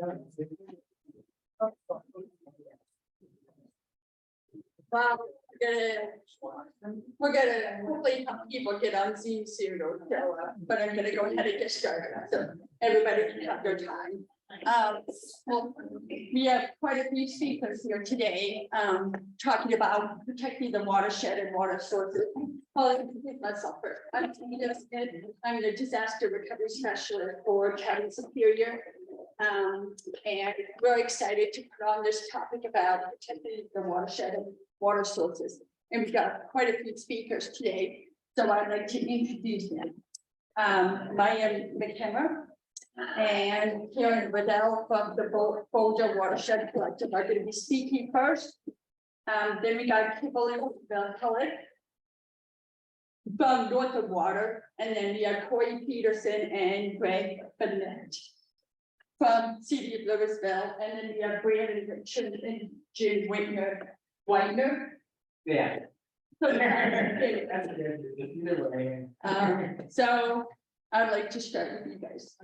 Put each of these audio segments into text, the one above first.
Well, we're gonna hopefully help people get on Zoom soon or show up, but I'm gonna go ahead and get started, so everybody can have their time. Well, we have quite a few speakers here today, talking about protecting the watershed and water sources. I'll introduce myself first. I'm the disaster recovery specialist for County Superior. And we're excited to put on this topic about protecting the watershed and water sources. And we've got quite a few speakers today, so I'd like to introduce them. Maya McKemmer and Karen Waddell from the Boulder Watershed Collective are going to be speaking first. Then we got Kimberly Kelly from North of Water, and then we have Corey Peterson and Greg Bennett from City of Louisville, and then we have Brandon Richard and Jim Whitener. Yeah. So I'd like to start with you guys.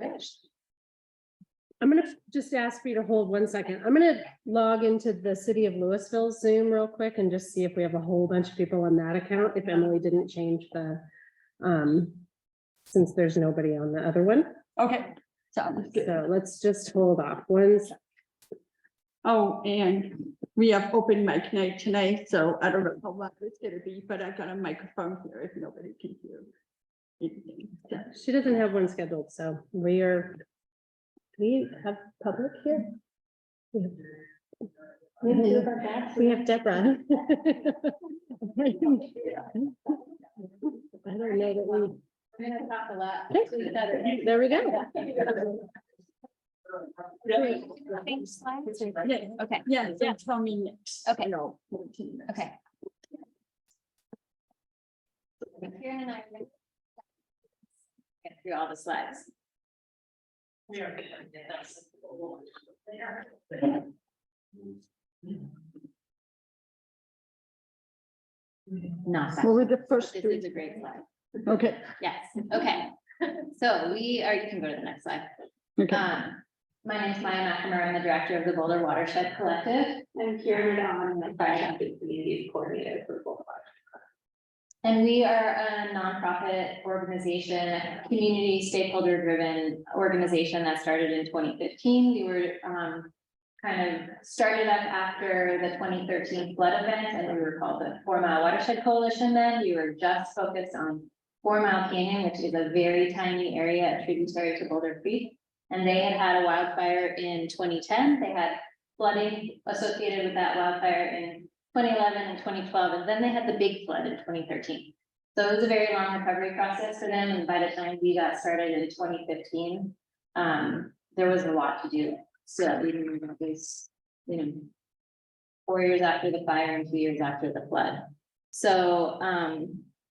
I'm gonna just ask for you to hold 1 second. I'm gonna log into the City of Louisville Zoom real quick and just see if we have a whole bunch of people on that account, if Emily didn't change the, since there's nobody on the other one. Okay, so let's just hold off 1 second. oh, and we have open mic night tonight, so I don't know how loud it's gonna be, but I've got a microphone here if nobody can hear anything. So, She doesn't have one scheduled, so we have public here. We have Deborah. I don't know that we. I'm gonna talk a lot. There we go. Okay. yeah, so tell me next. Okay. No, 14 minutes. Okay. Karen and I are gonna get through all the slides. No, What were the first this three? is a great slide. Okay, Yes, okay. So you can go to the next slide. okay. My name is Maya McNamara. I'm the director of the Boulder Watershed Collective. And here I'm the fire traffic community coordinator for Boulder Watershed. And we are a nonprofit organization, a community stakeholder driven organization that started in 2015. We were kind of started up after the 2013 flood event, and we were called the 4 Mile Watershed Coalition then. We were just focused on 4 Mile Canyon, which is a very tiny area, a tributary to Boulder Creek. And they had a wildfire in 2010. They had flooding associated with that wildfire in 2011 and 2012, and then they had the big flood in 2013. So it was a very long recovery process for them. And by the time we got started in 2015, there was a lot to do. So even these, 4 years after the fire and 2 years after the flood. So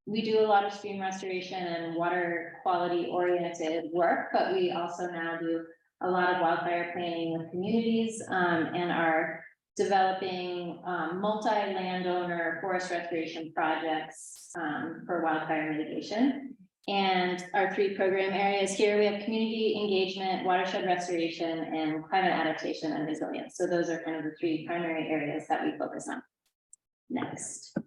we do a lot of stream restoration and water quality oriented work, but we also now do a lot of wildfire planning with communities and are developing multi-landowner forest restoration projects for wildfire mitigation. And our 3 program areas here, we have community engagement, watershed restoration, and climate adaptation and resilience. So those are kind of the 3 primary areas that we focus on. Next.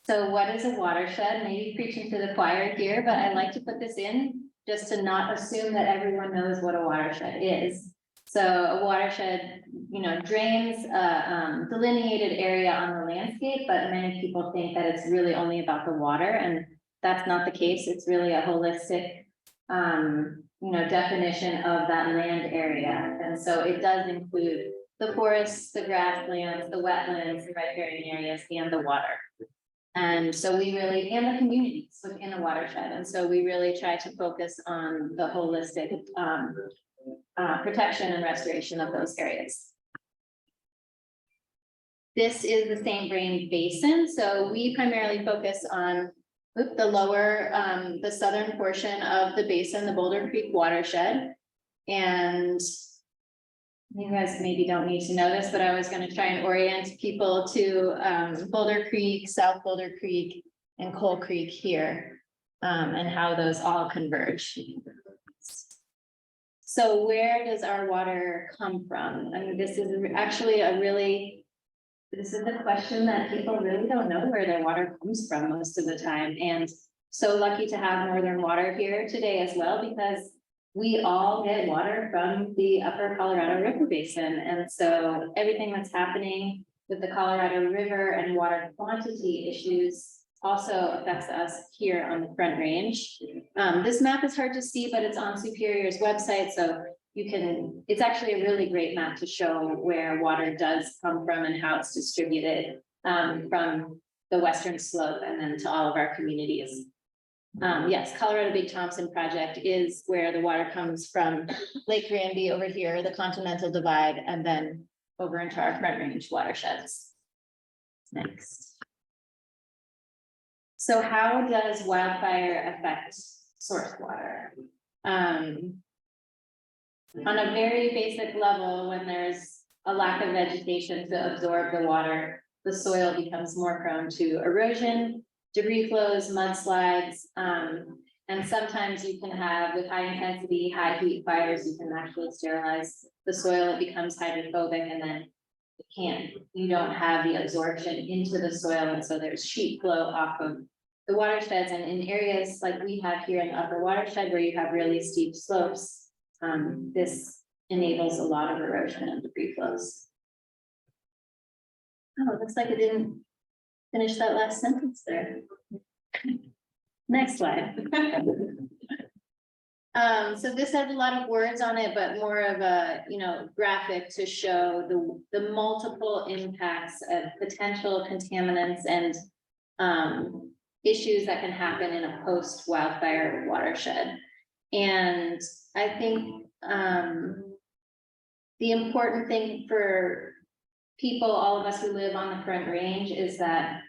So what is a watershed? Maybe preaching to the choir here, but I like to put this in just to not assume that everyone knows what a watershed is. So a watershed, drains a delineated area on the landscape, but many people think that it's really only about the water, and that's not the case. It's really a holistic, definition of that land area. And so it does include the forests, the grasslands, the wetlands, the riparian areas, and the water. And so we really, and the communities within a watershed. And so we really try to focus on the holistic protection and restoration of those areas. This is the St. Vrain Basin. So we primarily focus on the lower, the southern portion of the basin, the Boulder Creek watershed. And you guys maybe don't need to know this, but I was going to try and orient people to Boulder Creek, South Boulder Creek, and Coal Creek here, and how those all converge. So where does our water come from? I mean, this is actually this is the question that people really don't know where their water comes from most of the time. And so lucky to have Northern Water here today as well, because we all get water from the upper Colorado River Basin. And so everything that's happening with the Colorado River and water quantity issues also affects us here on the Front Range. This map is hard to see, but it's on Superior's website, so you can, it's actually a really great map to show where water does come from and how it's distributed from the western slope and then to all of our communities. Yes, Colorado Big Thompson project is where the water comes from Lake Granby over here, the Continental Divide, and then over into our Front Range watersheds. Next. So how does wildfire affect source water? On a very basic level, when there's a lack of vegetation to absorb the water, the soil becomes more prone to erosion, debris flows, mudslides, and sometimes you can have, with high intensity, high heat fires, you can actually sterilize the soil, it becomes hydrophobic, and then you don't have the absorption into the soil, and so there's sheet flow off of the watersheds. And in areas like we have here in the upper watershed where you have really steep slopes, this enables a lot of erosion and debris flows. Oh, it looks like it didn't finish that last sentence there. Next slide. So this has a lot of words on it, but more of a, graphic to show the multiple impacts of potential contaminants and issues that can happen in a post-wildfire watershed. And I think the important thing for people, all of us who live on the Front Range, is that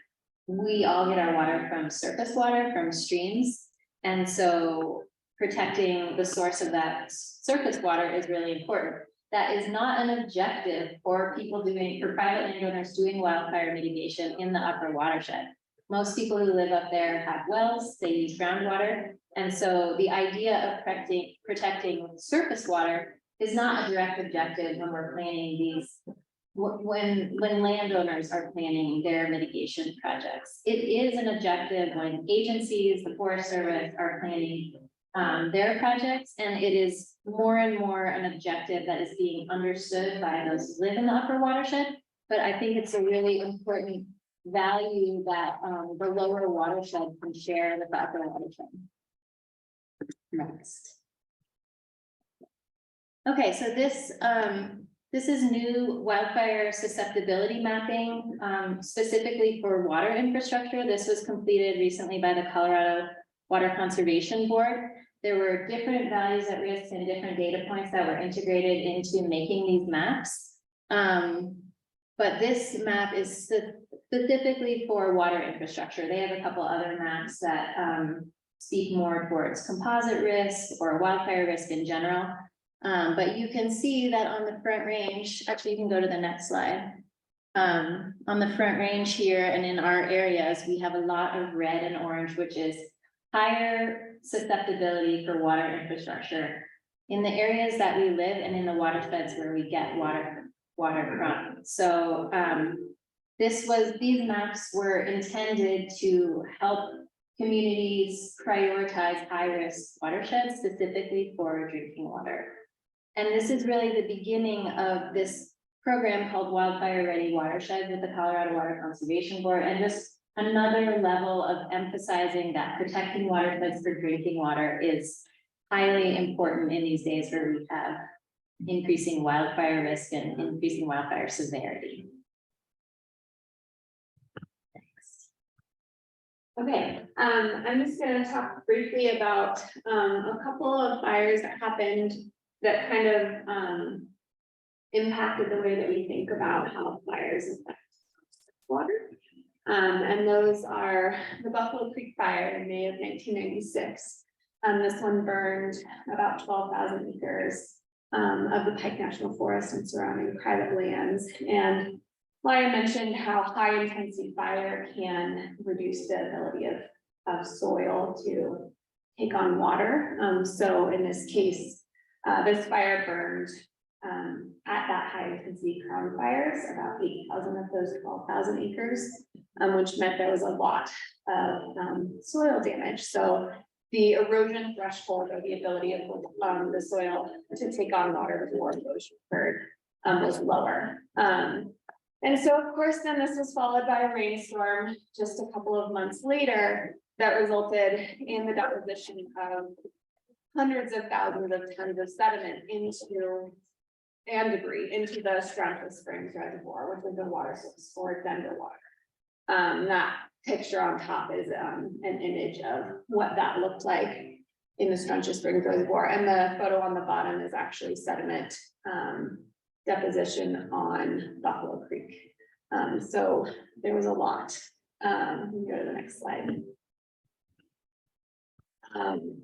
we all get our water from surface water, from streams. And so protecting the source of that surface water is really important. That is not an objective for private landowners doing wildfire mitigation in the upper watershed. Most people who live up there have wells, they use groundwater. And so the idea of protecting surface water is not a direct objective when we're planning these, when landowners are planning their mitigation projects. It is an objective when agencies, the Forest Service, are planning their projects, and it is more and more an objective that is being understood by those who live in the upper watershed. But I think it's a really important value that the lower watershed can share with the upper watershed. Next. Okay, so this is new wildfire susceptibility mapping, specifically for water infrastructure. This was completed recently by the Colorado Water Conservation Board. There were different values at risk and different data points that were integrated into making these maps. But this map is specifically for water infrastructure. They have a couple other maps that speak more towards composite risk or wildfire risk in general. But you can see that on the Front Range, actually you can go to the next slide. On the Front Range here and in our areas, we have a lot of red and orange, which is higher susceptibility for water infrastructure in the areas that we live and in the watersheds where we get water from. So these maps were intended to help communities prioritize high-risk watersheds specifically for drinking water. And this is really the beginning of this program called Wildfire Ready Watershed with the Colorado Water Conservation Board, and just another level of emphasizing that protecting watersheds for drinking water is highly important in these days where we have increasing wildfire risk and increasing wildfire severity. Thanks. Okay, I'm just going to talk briefly about a couple of fires that happened that kind of impacted the way that we think about how fires affect water. And those are the Buffalo Creek Fire in May of 1996. This one burned about 12,000 acres of the Pike National Forest and surrounding private lands. And Laura mentioned how high intensity fire can reduce the ability of soil to take on water. So in this case, This fire burned at that high intensity crown fires, about 8,000 of those 12,000 acres, which meant there was a lot of soil damage. So the erosion threshold, or the ability of the soil to take on water before erosion occurred, was lower. And so of course, then this was followed by a rainstorm just a couple of months later that resulted in the deposition of hundreds of thousands of tons of sediment and debris into the Strontius Springs Reservoir, which is a water source for Denver water. That picture on top is an image of what that looked like in the Strontius Springs Reservoir, and the photo on the bottom is actually sediment deposition on Buffalo Creek. So there was a lot. We can go to the next slide.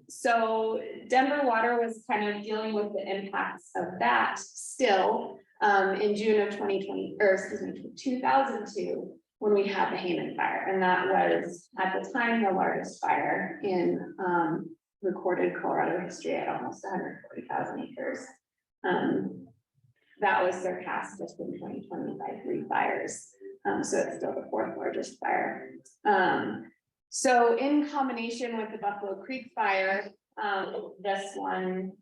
So Denver Water was kind of dealing with the impacts of that still in June of 2002, when we had the Hayman fire, and that was at the time the largest fire in recorded Colorado history at almost 140,000 acres. That was surpassed just in 2020 by 3 fires. So it's still the 4th largest fire. So in combination with the Buffalo Creek fire, this one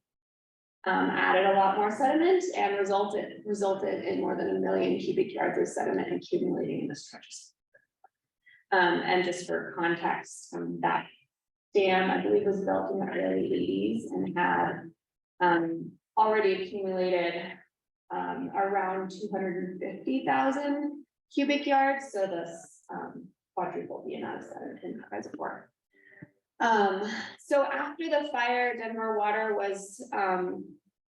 added a lot more sediment and resulted in more than 1 million cubic yards of sediment accumulating in the stretches. And just for context, that dam, I believe, was built in the early 80s and had already accumulated around 250,000 cubic yards. So this quadruple the amount of sediment in the reservoir. So after the fire, Denver Water was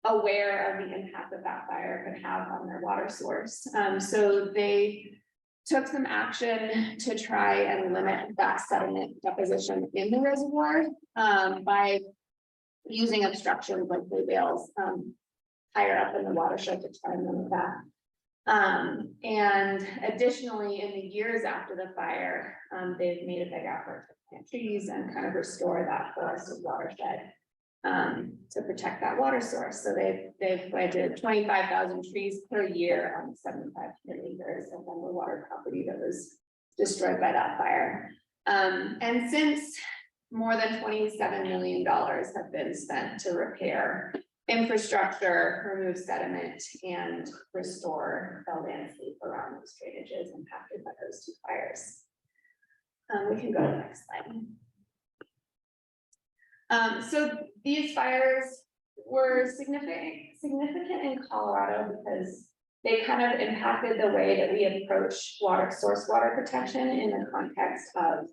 aware of the impact that that fire could have on their water source. So they took some action to try and limit that sediment deposition in the reservoir by using obstructions like blue bales higher up in the watershed to try and limit that. And additionally, in the years after the fire, they've made a big effort to plant trees and kind of restore that forested watershed to protect that water source. So they've planted 25,000 trees per year on 7,500 acres of Denver water property that was destroyed by that fire. And since more than $27 million have been spent to repair infrastructure, remove sediment, and restore the landscape around those drainages impacted by those 2 fires. We can go to the next slide. So these fires were significant in Colorado because they kind of impacted the way that we approach source water protection in the context of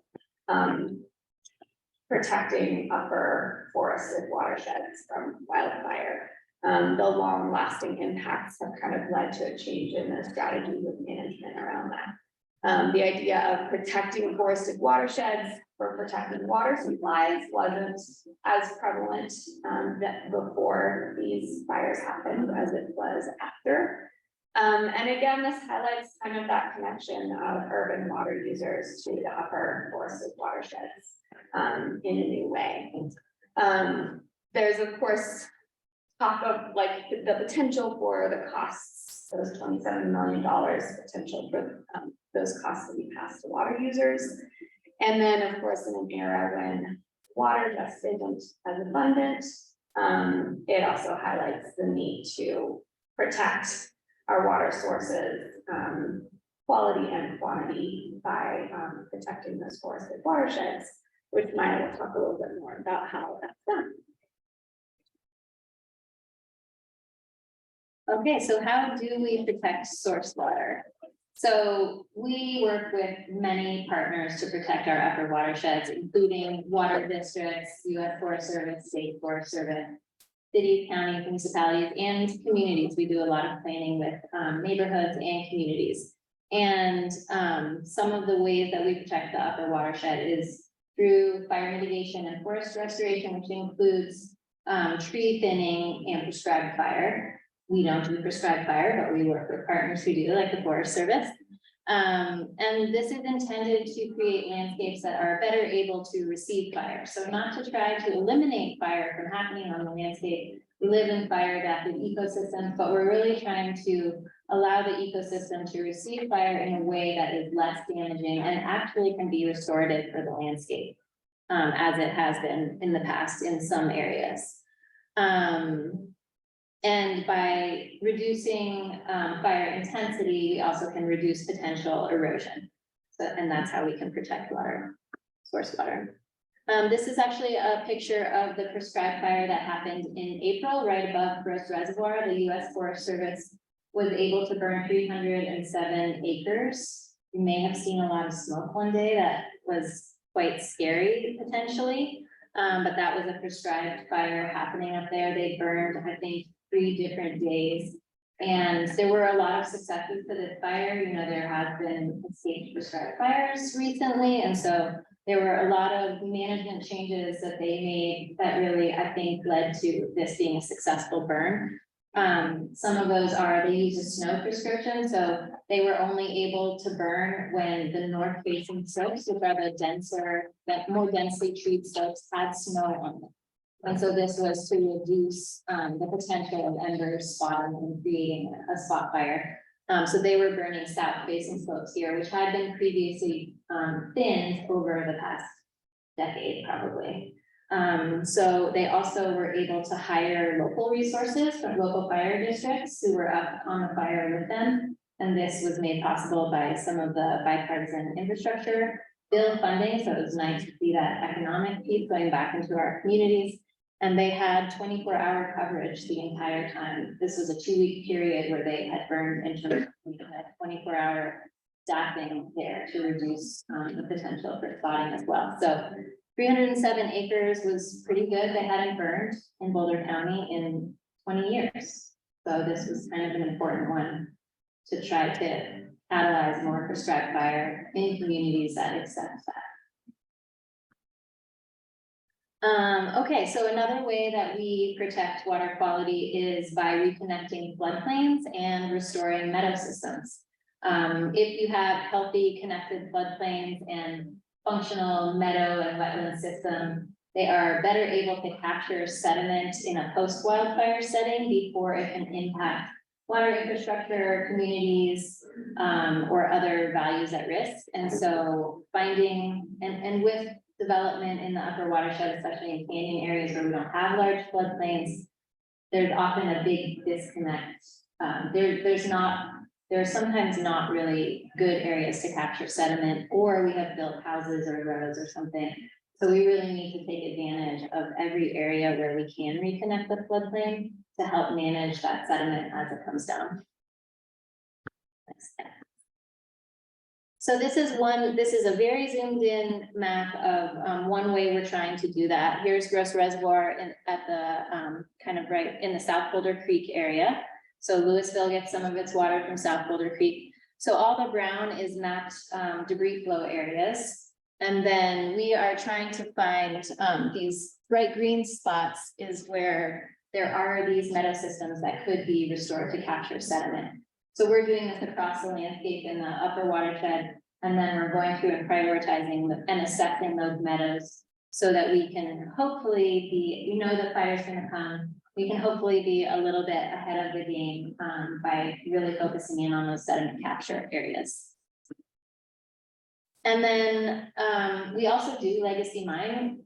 protecting upper forested watersheds from wildfire. The long-lasting impacts have kind of led to a change in the strategy with management around that. The idea of protecting forested watersheds for protecting water supplies wasn't as prevalent that before these fires happened as it was after. And again, this highlights kind of that connection of urban water users to the upper forested watersheds in a new way. There's of course talk of like the potential for the costs, those $27 million potential for those costs to be passed to water users. And then of course, in an era when water just isn't as abundant, it also highlights the need to protect our water sources, quality and quantity by protecting those forested watersheds, which Maya will talk a little bit more about how that's done. Okay, so how do we protect source water? So we work with many partners to protect our upper watersheds, including water districts, U.S. Forest Service, State Forest Service, cities, counties, municipalities, and communities. We do a lot of planning with neighborhoods and communities. And some of the ways that we protect the upper watershed is through fire mitigation and forest restoration, which includes tree thinning and prescribed fire. We don't do prescribed fire, but we work with partners who do, like the Forest Service. And this is intended to create landscapes that are better able to receive fire. So not to try to eliminate fire from happening on the landscape. We live in fire adapted ecosystems, but we're really trying to allow the ecosystem to receive fire in a way that is less damaging and actually can be restorative for the landscape, as it has been in the past in some areas. And by reducing fire intensity, we also can reduce potential erosion. So, and that's how we can protect water, source water. This is actually a picture of the prescribed fire that happened in April, right above Gross Reservoir. The U.S. Forest Service was able to burn 307 acres. You may have seen a lot of smoke one day. That was quite scary potentially, but that was a prescribed fire happening up there. They burned, I think, 3 different days. And there were a lot of successes for this fire. You know, there have been escaped prescribed fires recently. And so there were a lot of management changes that they made that really, I think, led to this being a successful burn. Some of those are, they use a snow prescription. So they were only able to burn when the north facing slopes, which are the denser, that more densely treed slopes, had snow on them. And so this was to reduce the potential of embers spotting and creating a spot fire. So they were burning south facing slopes here, which had been previously thinned over the past decade, probably. So they also were able to hire local resources from local fire districts who were up on the fire with them. And this was made possible by some of the bipartisan infrastructure bill funding. So it was nice to see that economic piece going back into our communities. And they had 24-hour coverage the entire time. This was a 2-week period where they had burned intermittent, had 24-hour staffing there to reduce the potential for spotting as well. So 307 acres was pretty good. They hadn't burned in Boulder County in 20 years. So this was kind of an important one to try to catalyze more prescribed fire in communities that accept that. Okay, so another way that we protect water quality is by reconnecting floodplains and restoring meadow systems. If you have healthy connected floodplains and functional meadow and wetland system, they are better able to capture sediment in a post-wildfire setting before it can impact water infrastructure, communities, or other values at risk. And so finding, and with development in the upper watershed, especially in canyon areas where we don't have large floodplains, there's often a big disconnect. There are sometimes not really good areas to capture sediment, or we have built houses or roads or something. So we really need to take advantage of every area where we can reconnect the floodplain to help manage that sediment as it comes down. So this is a very zoomed in map of one way we're trying to do that. Here's Gross Reservoir at the kind of right in the South Boulder Creek area. So Louisville gets some of its water from South Boulder Creek. So all the brown is mapped debris flow areas. And then we are trying to find these bright green spots is where there are these meadow systems that could be restored to capture sediment. So we're doing this across the landscape in the upper watershed, and then we're going through and prioritizing and assessing those meadows so that we can hopefully be, you know, the fire's gonna come. We can hopefully be a little bit ahead of the game by really focusing in on those sediment capture areas. And then we also do legacy mine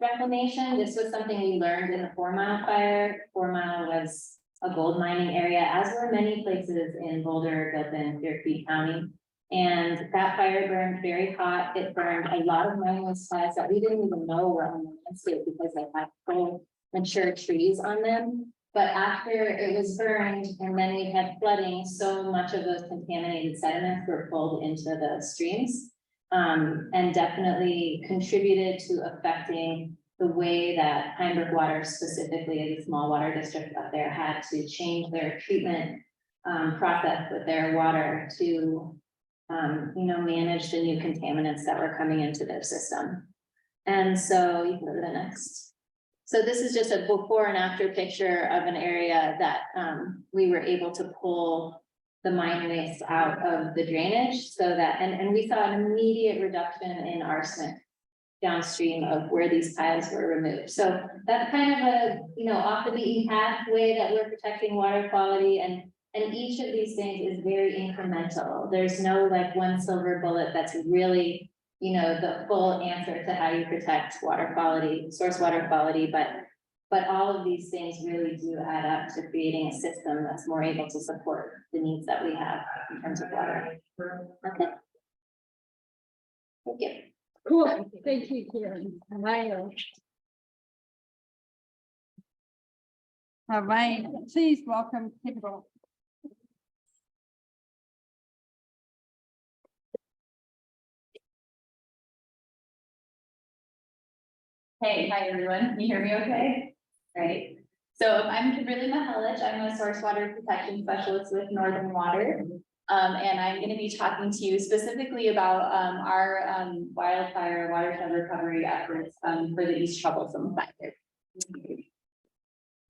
reclamation. This was something we learned in the 4 Mile fire. 4 Mile was a gold mining area, as were many places in Boulder, Gilpin, Deer Creek County. And that fire burned very hot. It burned a lot of mineral sites that we didn't even know were on the landscape because they had full mature trees on them. But after it was burned and then we had flooding, so much of those contaminated sediments were pulled into the streams and definitely contributed to affecting the way that Pembroke Water, specifically as a small water district up there, had to change their treatment process with their water to, you know, manage the new contaminants that were coming into their system. And so you can go to the next. So this is just a before and after picture of an area that we were able to pull the mine waste out of the drainage so that, and we saw an immediate reduction in arsenic downstream of where these piles were removed. So that's kind of a, off the beaten path way that we're protecting water quality, and each of these things is very incremental. There's no like one silver bullet that's really, the full answer to how you protect water quality, source water quality, but all of these things really do add up to creating a system that's more able to support the needs that we have in terms of water. Okay. Thank you. Cool, thank you, Karen. All right, please welcome people. Hey, hi everyone. Can you hear me okay? Great. So I'm Kimberly Mahelich. I'm a source water protection specialist with Northern Water. And I'm going to be talking to you specifically about our wildfire watershed recovery efforts for the East Troublesome Fire.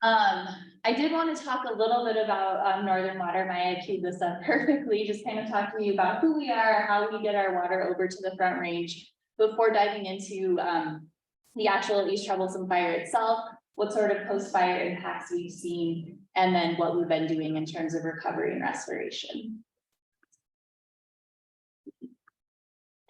I did want to talk a little bit about Northern Water. Maya queued this up perfectly, just kind of talk to you about who we are, how we get our water over to the Front Range before diving into the actual East Troublesome Fire itself, what sort of post-fire impacts we've seen, and then what we've been doing in terms of recovery and restoration.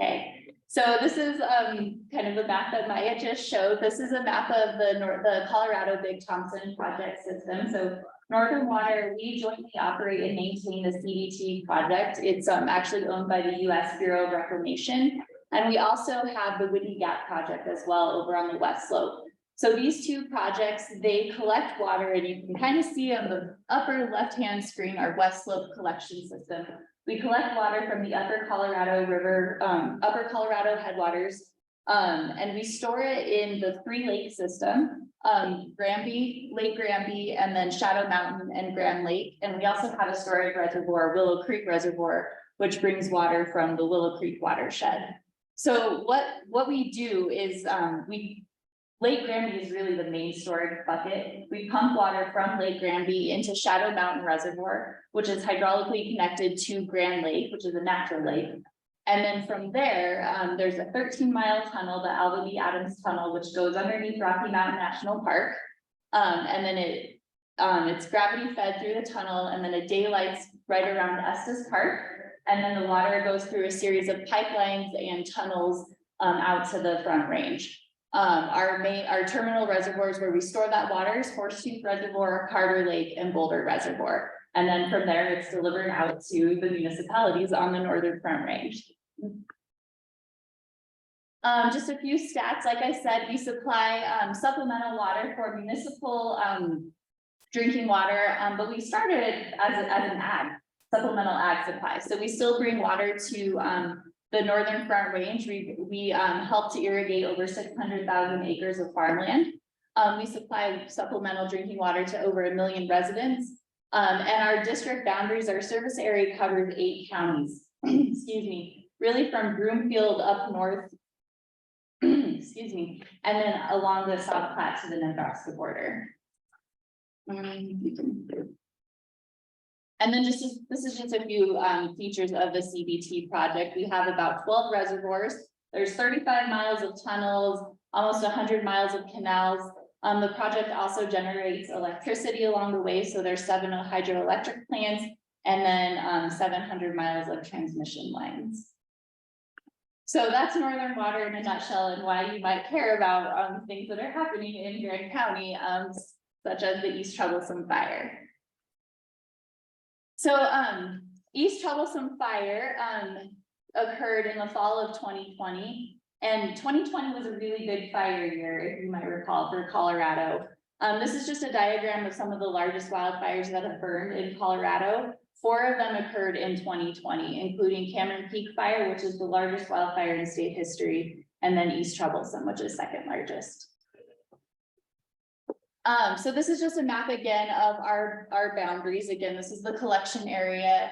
Okay, so this is kind of the map that Maya just showed. This is a map of the Colorado Big Thompson project system. So Northern Water, we jointly operate and maintain the CBT project. It's actually owned by the U.S. Bureau of Reclamation. And we also have the Whidney Gap project as well over on the west slope. So these two projects, they collect water, and you can kind of see on the upper left-hand screen our west slope collection system. We collect water from the upper Colorado River, upper Colorado headwaters, and we store it in the 3-lake system, Granby, Lake Granby, and then Shadow Mountain and Grand Lake. And we also have a storage reservoir, Willow Creek Reservoir, which brings water from the Willow Creek watershed. So what we do is Lake Granby is really the main storage bucket. We pump water from Lake Granby into Shadow Mountain Reservoir, which is hydraulically connected to Grand Lake, which is a natural lake. And then from there, there's a 13-mile tunnel, the Alva B. Adams Tunnel, which goes underneath Rocky Mountain National Park. And then it's gravity fed through the tunnel, and then it daylights right around Estes Park. And then the water goes through a series of pipelines and tunnels out to the Front Range. Our terminal reservoirs where we store that water is Horseshoe Reservoir, Carter Lake, and Boulder Reservoir. And then from there, it's delivered out to the municipalities on the Northern Front Range. Just a few stats. Like I said, we supply supplemental water for municipal drinking water, but we started as an supplemental ag supply. So we still bring water to the Northern Front Range. We help to irrigate over 600,000 acres of farmland. We supply supplemental drinking water to over 1 million residents. And our district boundaries, our service area covers 8 counties, excuse me, really from Broomfield up north, excuse me, and then along the South Platte to the Nebraska border. And then this is just a few features of the CBT project. We have about 12 reservoirs. There's 35 miles of tunnels, almost 100 miles of canals. The project also generates electricity along the way. So there's 7 hydroelectric plants and then 700 miles of transmission lines. So that's Northern Water in a nutshell, and why you might care about things that are happening in Grand County, such as the East Troublesome Fire. So East Troublesome Fire occurred in the fall of 2020, and 2020 was a really big fire year, if you might recall, for Colorado. This is just a diagram of some of the largest wildfires that have burned in Colorado. 4 of them occurred in 2020, including Cameron Peak Fire, which is the largest wildfire in state history, and then East Troublesome, which is second largest. So this is just a map again of our boundaries. Again, this is the collection area.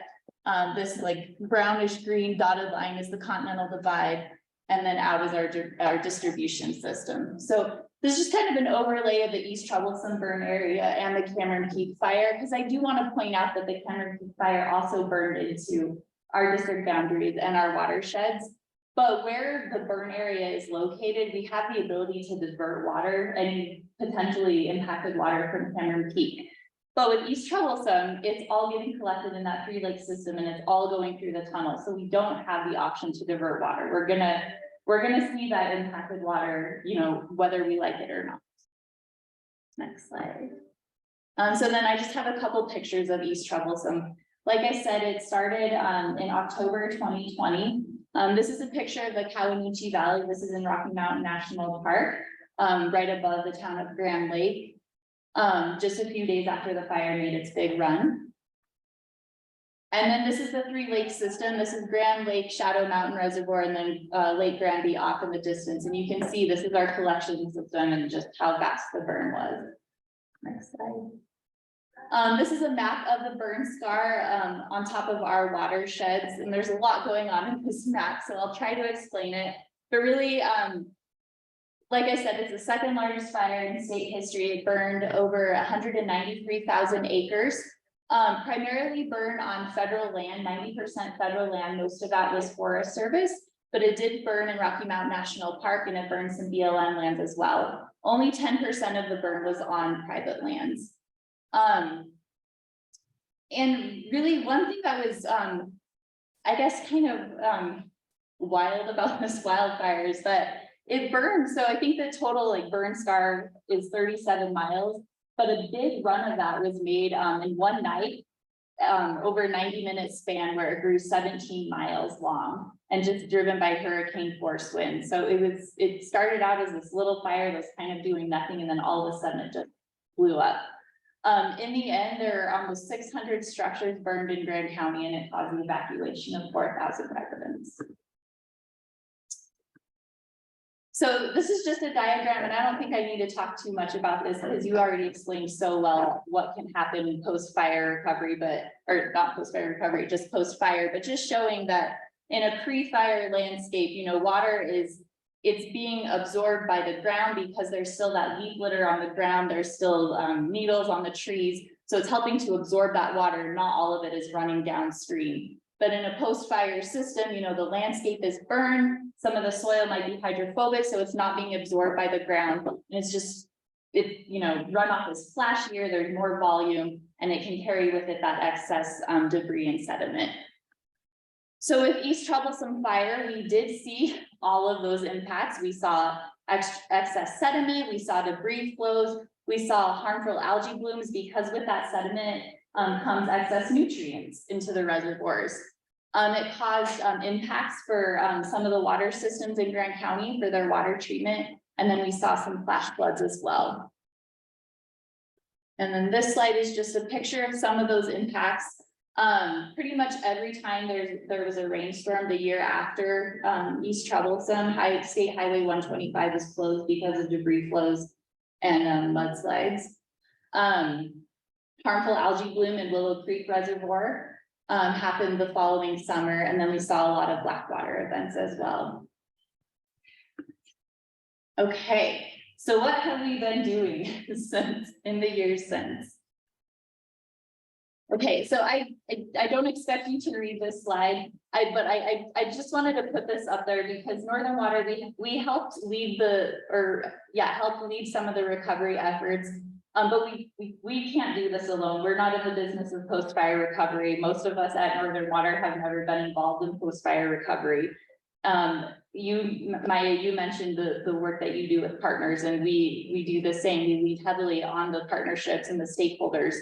This like brownish green dotted line is the Continental Divide, and then out is our distribution system. So This is just kind of an overlay of the East Troublesome burn area and the Cameron Peak fire, because I do want to point out that the Cameron Peak fire also burned into our district boundaries and our watersheds. But where the burn area is located, we have the ability to divert water and potentially impacted water from Cameron Peak. But with East Troublesome, it's all getting collected in that Three Lake system and it's all going through the tunnel. So we don't have the option to divert water. We're gonna see that impacted water, you know, whether we like it or not. Next slide. So then I just have a couple pictures of East Troublesome. Like I said, it started in October 2020. This is a picture of the Kawanichi Valley. This is in Rocky Mountain National Park, right above the town of Grand Lake. Just a few days after the fire made its big run. And then this is the Three Lake system. This is Grand Lake, Shadow Mountain Reservoir, and then Lake Granby off in the distance. And you can see this is our collection system and just how vast the burn was. Next slide. This is a map of the burn scar on top of our watersheds. And there's a lot going on in this map, so I'll try to explain it. But really, like I said, it's the second largest fire in state history. It burned over 193,000 acres. Primarily burned on federal land, 90% federal land, most of that was Forest Service, but it did burn in Rocky Mountain National Park and it burned some BLM lands as well. Only 10% of the burn was on private lands. And really one thing that was, I guess, kind of wild about this wildfire is that it burned. So I think the total like burn scar is 37 miles. But a big run of that was made in one night, over 90-minute span where it grew 17 miles long and just driven by hurricane force winds. So it started out as this little fire that was kind of doing nothing, and then all of a sudden it just blew up. In the end, there are almost 600 structures burned in Grand County, and it caused the evacuation of 4,000 residents. So this is just a diagram, and I don't think I need to talk too much about this because you already explained so well what can happen post-fire recovery, or not post-fire recovery, just post-fire, but just showing that in a pre-fire landscape, you know, water it's being absorbed by the ground because there's still that leaf litter on the ground, there's still needles on the trees, so it's helping to absorb that water, not all of it is running downstream. But in a post-fire system, you know, the landscape is burned, some of the soil might be hydrophobic, so it's not being absorbed by the ground. And it's just, you know, runoff is flashier, there's more volume, and it can carry with it that excess debris and sediment. So with East Troublesome fire, we did see all of those impacts. We saw excess sediment, we saw debris flows, we saw harmful algae blooms because with that sediment, comes excess nutrients into the reservoirs. It caused impacts for some of the water systems in Grand County for their water treatment. And then we saw some flash floods as well. And then this slide is just a picture of some of those impacts. Pretty much every time there was a rainstorm the year after East Troublesome, State Highway 125 was closed because of debris flows and mudslides. Harmful algae bloom in Willow Creek Reservoir happened the following summer, and then we saw a lot of blackwater events as well. Okay, so what have we been doing since in the years since? Okay, so I don't expect you to read this slide, but I just wanted to put this up there because Northern Water, we helped lead helped lead some of the recovery efforts. But we can't do this alone. We're not in the business of post-fire recovery. Most of us at Northern Water have never been involved in post-fire recovery. Maya, you mentioned the work that you do with partners, and we do the same. We lead heavily on the partnerships and the stakeholders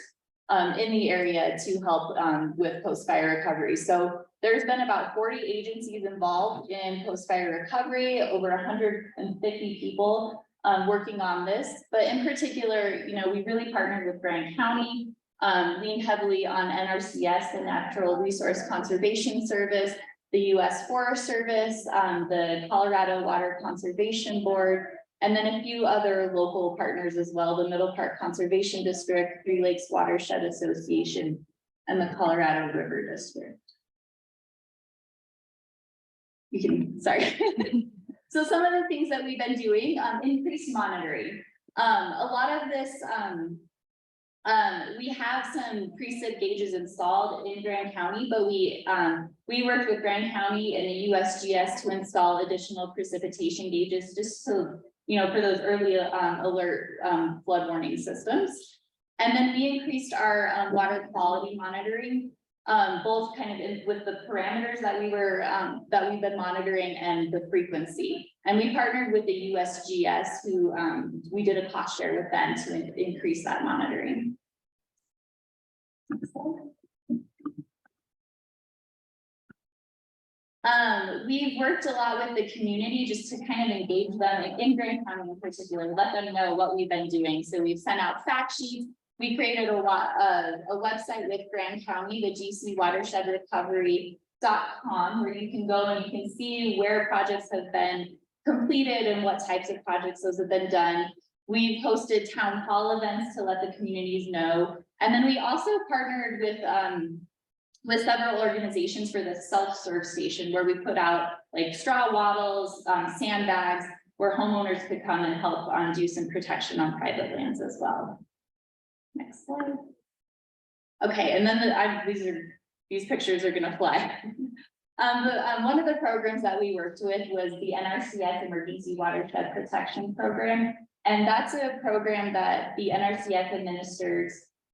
in the area to help with post-fire recovery. So there's been about 40 agencies involved in post-fire recovery, over 150 people working on this, but in particular, you know, we really partnered with Grand County, leaned heavily on NRCS, the Natural Resource Conservation Service, the U.S. Forest Service, the Colorado Water Conservation Board, and then a few other local partners as well, the Middle Park Conservation District, Three Lakes Watershed Association, and the Colorado River District. You can, sorry. So some of the things that we've been doing, increased monitoring. A lot of this, we have some precip gauges installed in Grand County, but we worked with Grand County and the USGS to install additional precipitation gauges just to, for those early alert flood warning systems. And then we increased our water quality monitoring, both kind of with the parameters that we've been monitoring and the frequency. And we partnered with the USGS, who we did a cost share with them to increase that monitoring. We've worked a lot with the community just to kind of engage them, like in Grand County in particular, let them know what we've been doing. So we've sent out fact sheets. We created a website with Grand County, the GC Watershed Recovery.com, where you can go and you can see where projects have been completed and what types of projects those have been done. We've hosted town hall events to let the communities know. And then we also partnered with several organizations for the self-serve station, where we put out like straw wattles, sandbags, where homeowners could come and help do some protection on private lands as well. Next slide. Okay, and then these pictures are gonna fly. One of the programs that we worked with was the NRCS Emergency Watershed Protection Program. And that's a program that the NRCS administers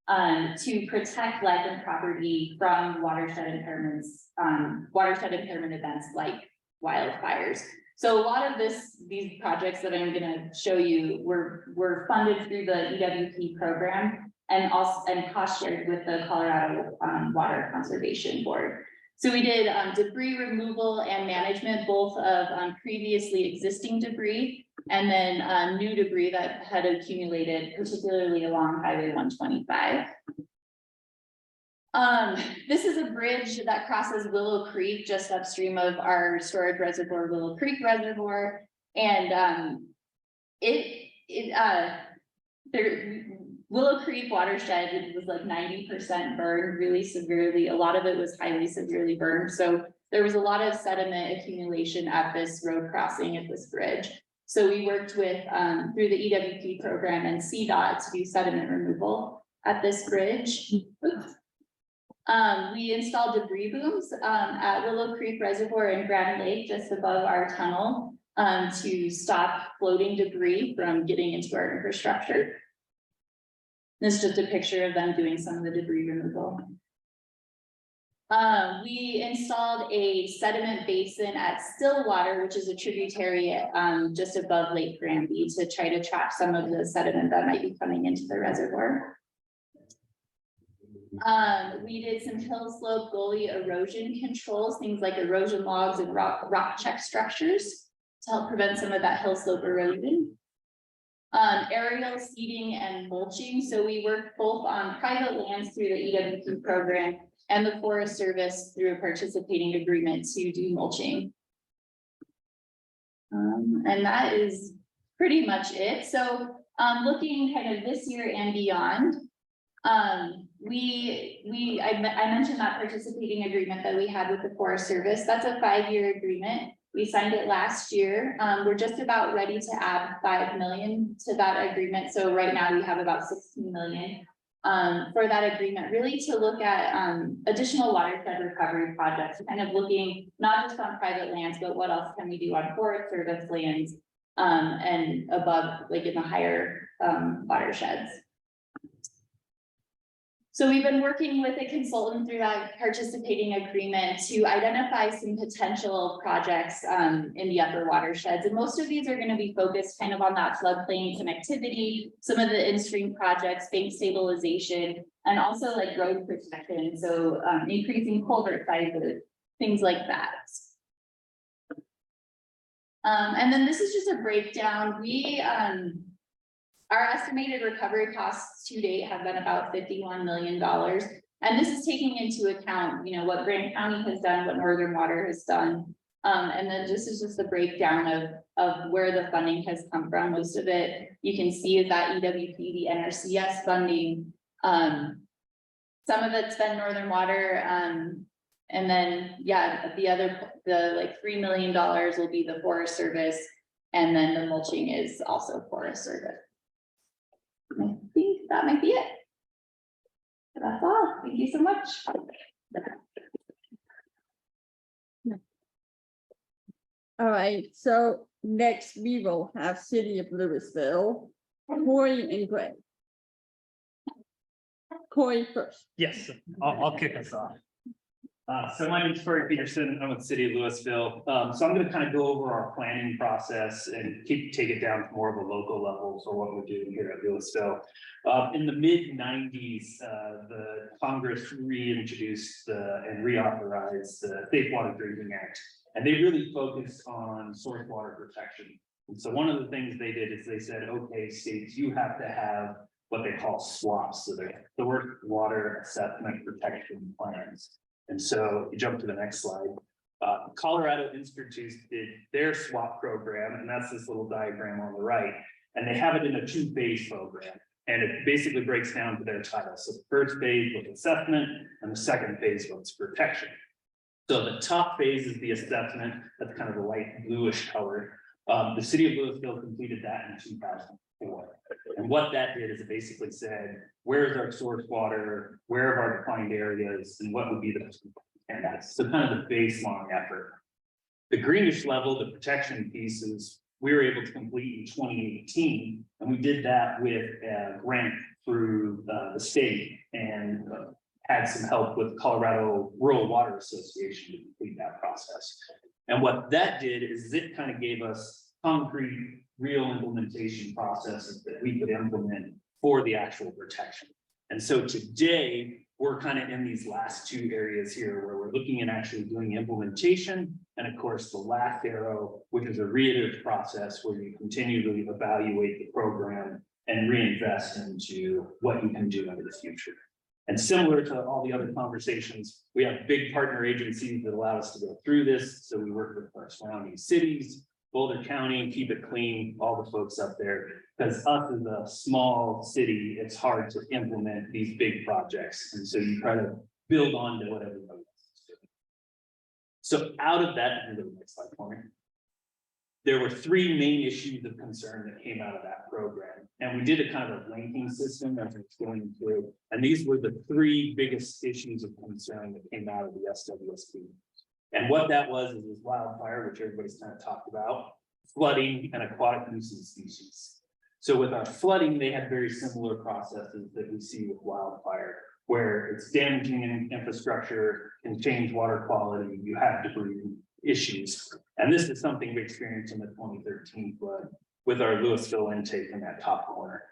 to protect life and property from watershed impairment events like wildfires. So a lot of these projects that I'm gonna show you were funded through the EWP program and cost shared with the Colorado Water Conservation Board. So we did debris removal and management, both of previously existing debris and then new debris that had accumulated, particularly along Highway 125. This is a bridge that crosses Willow Creek just upstream of our storage reservoir, Willow Creek Reservoir. And Willow Creek watershed, it was like 90% burned really severely. A lot of it was highly severely burned. So there was a lot of sediment accumulation at this road crossing at this bridge. So we worked with, through the EWP program and CDOT to do sediment removal at this bridge. We installed debris booms at Willow Creek Reservoir in Grand Lake, just above our tunnel, to stop floating debris from getting into our infrastructure. This is just a picture of them doing some of the debris removal. We installed a sediment basin at Stillwater, which is a tributary just above Lake Granby, to try to trap some of the sediment that might be coming into the reservoir. We did some hill slope gully erosion controls, things like erosion logs and rock check structures to help prevent some of that hill slope erosion. Aerial seeding and mulching. So we work both on private lands through the EWP program and the Forest Service through a participating agreement to do mulching. And that is pretty much it. So looking kind of this year and beyond, I mentioned that participating agreement that we had with the Forest Service. That's a 5-year agreement. We signed it last year. We're just about ready to add 5 million to that agreement. So right now we have about 16 million for that agreement, really to look at additional watershed recovery projects, kind of looking not just on private lands, but what else can we do on Forest Service lands and above, like in the higher watersheds. So we've been working with a consultant through that participating agreement to identify some potential projects in the upper watersheds. And most of these are going to be focused kind of on that floodplain connectivity, some of the in-stream projects, bank stabilization, and also like road protection. So increasing culvert sizes, things like that. And then this is just a breakdown. Our estimated recovery costs to date have been about $51 million. And this is taking into account, what Grand County has done, what Northern Water has done. And then this is just the breakdown of where the funding has come from. Most of it, you can see is that EWP, the NRCS funding. Some of it's been Northern Water And then, yeah, the like $3 million will be the Forest Service. And then the mulching is also Forest Service. I think that might be it. That's all. Thank you so much. All right, so next we will have City of Louisville, Corey and Greg. Corey first. Yes, I'll kick us off. So my name is Corey Peterson. I'm with the City of Louisville. So I'm going to kind of go over our planning process and take it down to more of a local level. So what we're doing here at Louisville. In the mid-90s, the Congress reintroduced and reauthorized the Safe Water Drinking Act. And they really focused on source water protection. And so one of the things they did is they said, okay, states, you have to have what they call SWAPs, so they're source water assessment protection plans. And so you jump to the next slide. Colorado instituted their SWAP program, and that's this little diagram on the right. And they have it in a 2-phase program. And it basically breaks down to their title. So the first phase was assessment, and the second phase was protection. So the top phase is the assessment. That's kind of a light bluish color. The City of Louisville completed that in 2004. And what that did is it basically said, where's our source water, where are our defined areas, and what would be the, and that's so kind of the baseline effort. The greenish level, the protection pieces, we were able to complete in 2018, and we did that with a grant through the state and had some help with Colorado Rural Water Association to complete that process. And what that did is it kind of gave us concrete, real implementation processes that we could implement for the actual protection. And so today, we're kind of in these last two areas here where we're looking at actually doing implementation. And of course, the last arrow, which is a reiterative process where you continually evaluate the program and reinvest into what you can do into the future. And similar to all the other conversations, we have big partner agencies that allow us to go through this. So we work with our surrounding cities, Boulder County, Keep It Clean, all the folks up there. Because us as a small city, it's hard to implement these big projects. And so you try to build on to what everybody else is doing. So out of that, and the next slide for me, there were three main issues of concern that came out of that program. And we did a kind of a ranking system as it's going through. And these were the three biggest issues of concern that came out of the SWSP. And what that was wildfire, which everybody's kind of talked about, flooding, and aquatic nuisance species. So with our flooding, they had very similar processes that we see with wildfire, where it's damaging infrastructure, can change water quality, you have debris issues. And this is something we experienced in the 2013 flood with our Louisville intake in that top corner.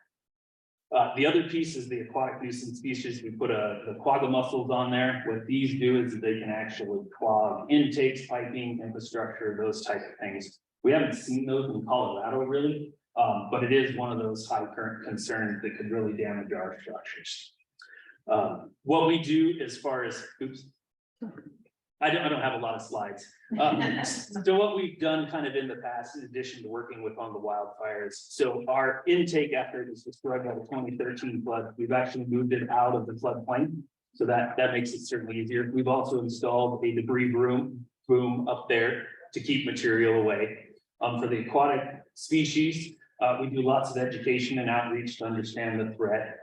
The other piece is the aquatic nuisance species. We put the quagga mussels on there. What these do is they can actually clog intakes, piping, infrastructure, those type of things. We haven't seen those in Colorado really, but it is one of those high current concerns that could really damage our structures. What we do as far as, oops, I don't have a lot of slides. So what we've done kind of in the past, in addition to working with on the wildfires, so our intake effort is described by the 2013 flood. We've actually moved it out of the floodplain. So that makes it certainly easier. We've also installed a debris boom up there to keep material away. For the aquatic species, we do lots of education and outreach to understand the threat.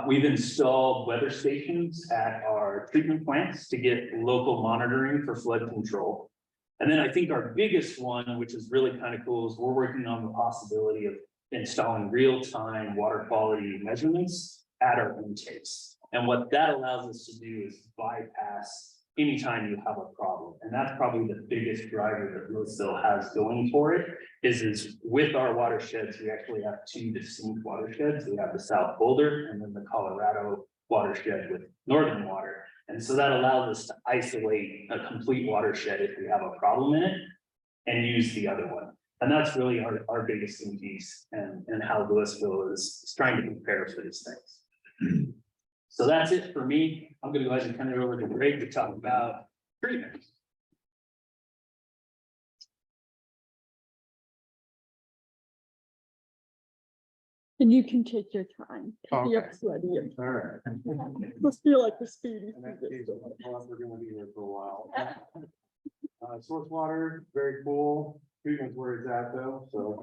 We've installed weather stations at our treatment plants to get local monitoring for flood control. And then I think our biggest one, which is really kind of cool, is we're working on the possibility of installing real-time water quality measurements at our intakes. And what that allows us to do is bypass anytime you have a problem. And that's probably the biggest driver that Louisville has going for it, is with our watersheds, we actually have two distinct watersheds. We have the South Boulder and then the Colorado watershed with northern water. And so that allows us to isolate a complete watershed if we have a problem in it and use the other one. And that's really our biggest piece and how Louisville is trying to prepare for these things. So that's it for me. I'm going to go ahead and turn it over to Greg to talk about treatment. And you can take your time. Okay. You're sweaty. All right. Must feel like a speedy. In that case, we're gonna be here for a while. Source water, very cool. Treatment's where it's at though, so.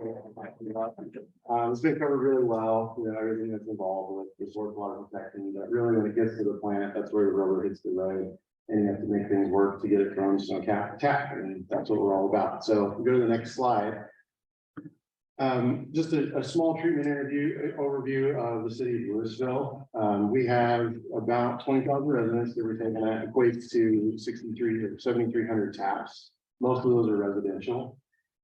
It's been covered really well, you know, everything that's involved with the source water protection, but really when it gets to the plant, that's where the rubber hits the road. And you have to make things work to get it from snow cap to tap, and that's what we're all about. So if we go to the next slide. Just a small treatment overview of the city of Louisville. We have about 20,000 residents that we're taking, that equates to 63 or 7,300 taps. Most of those are residential.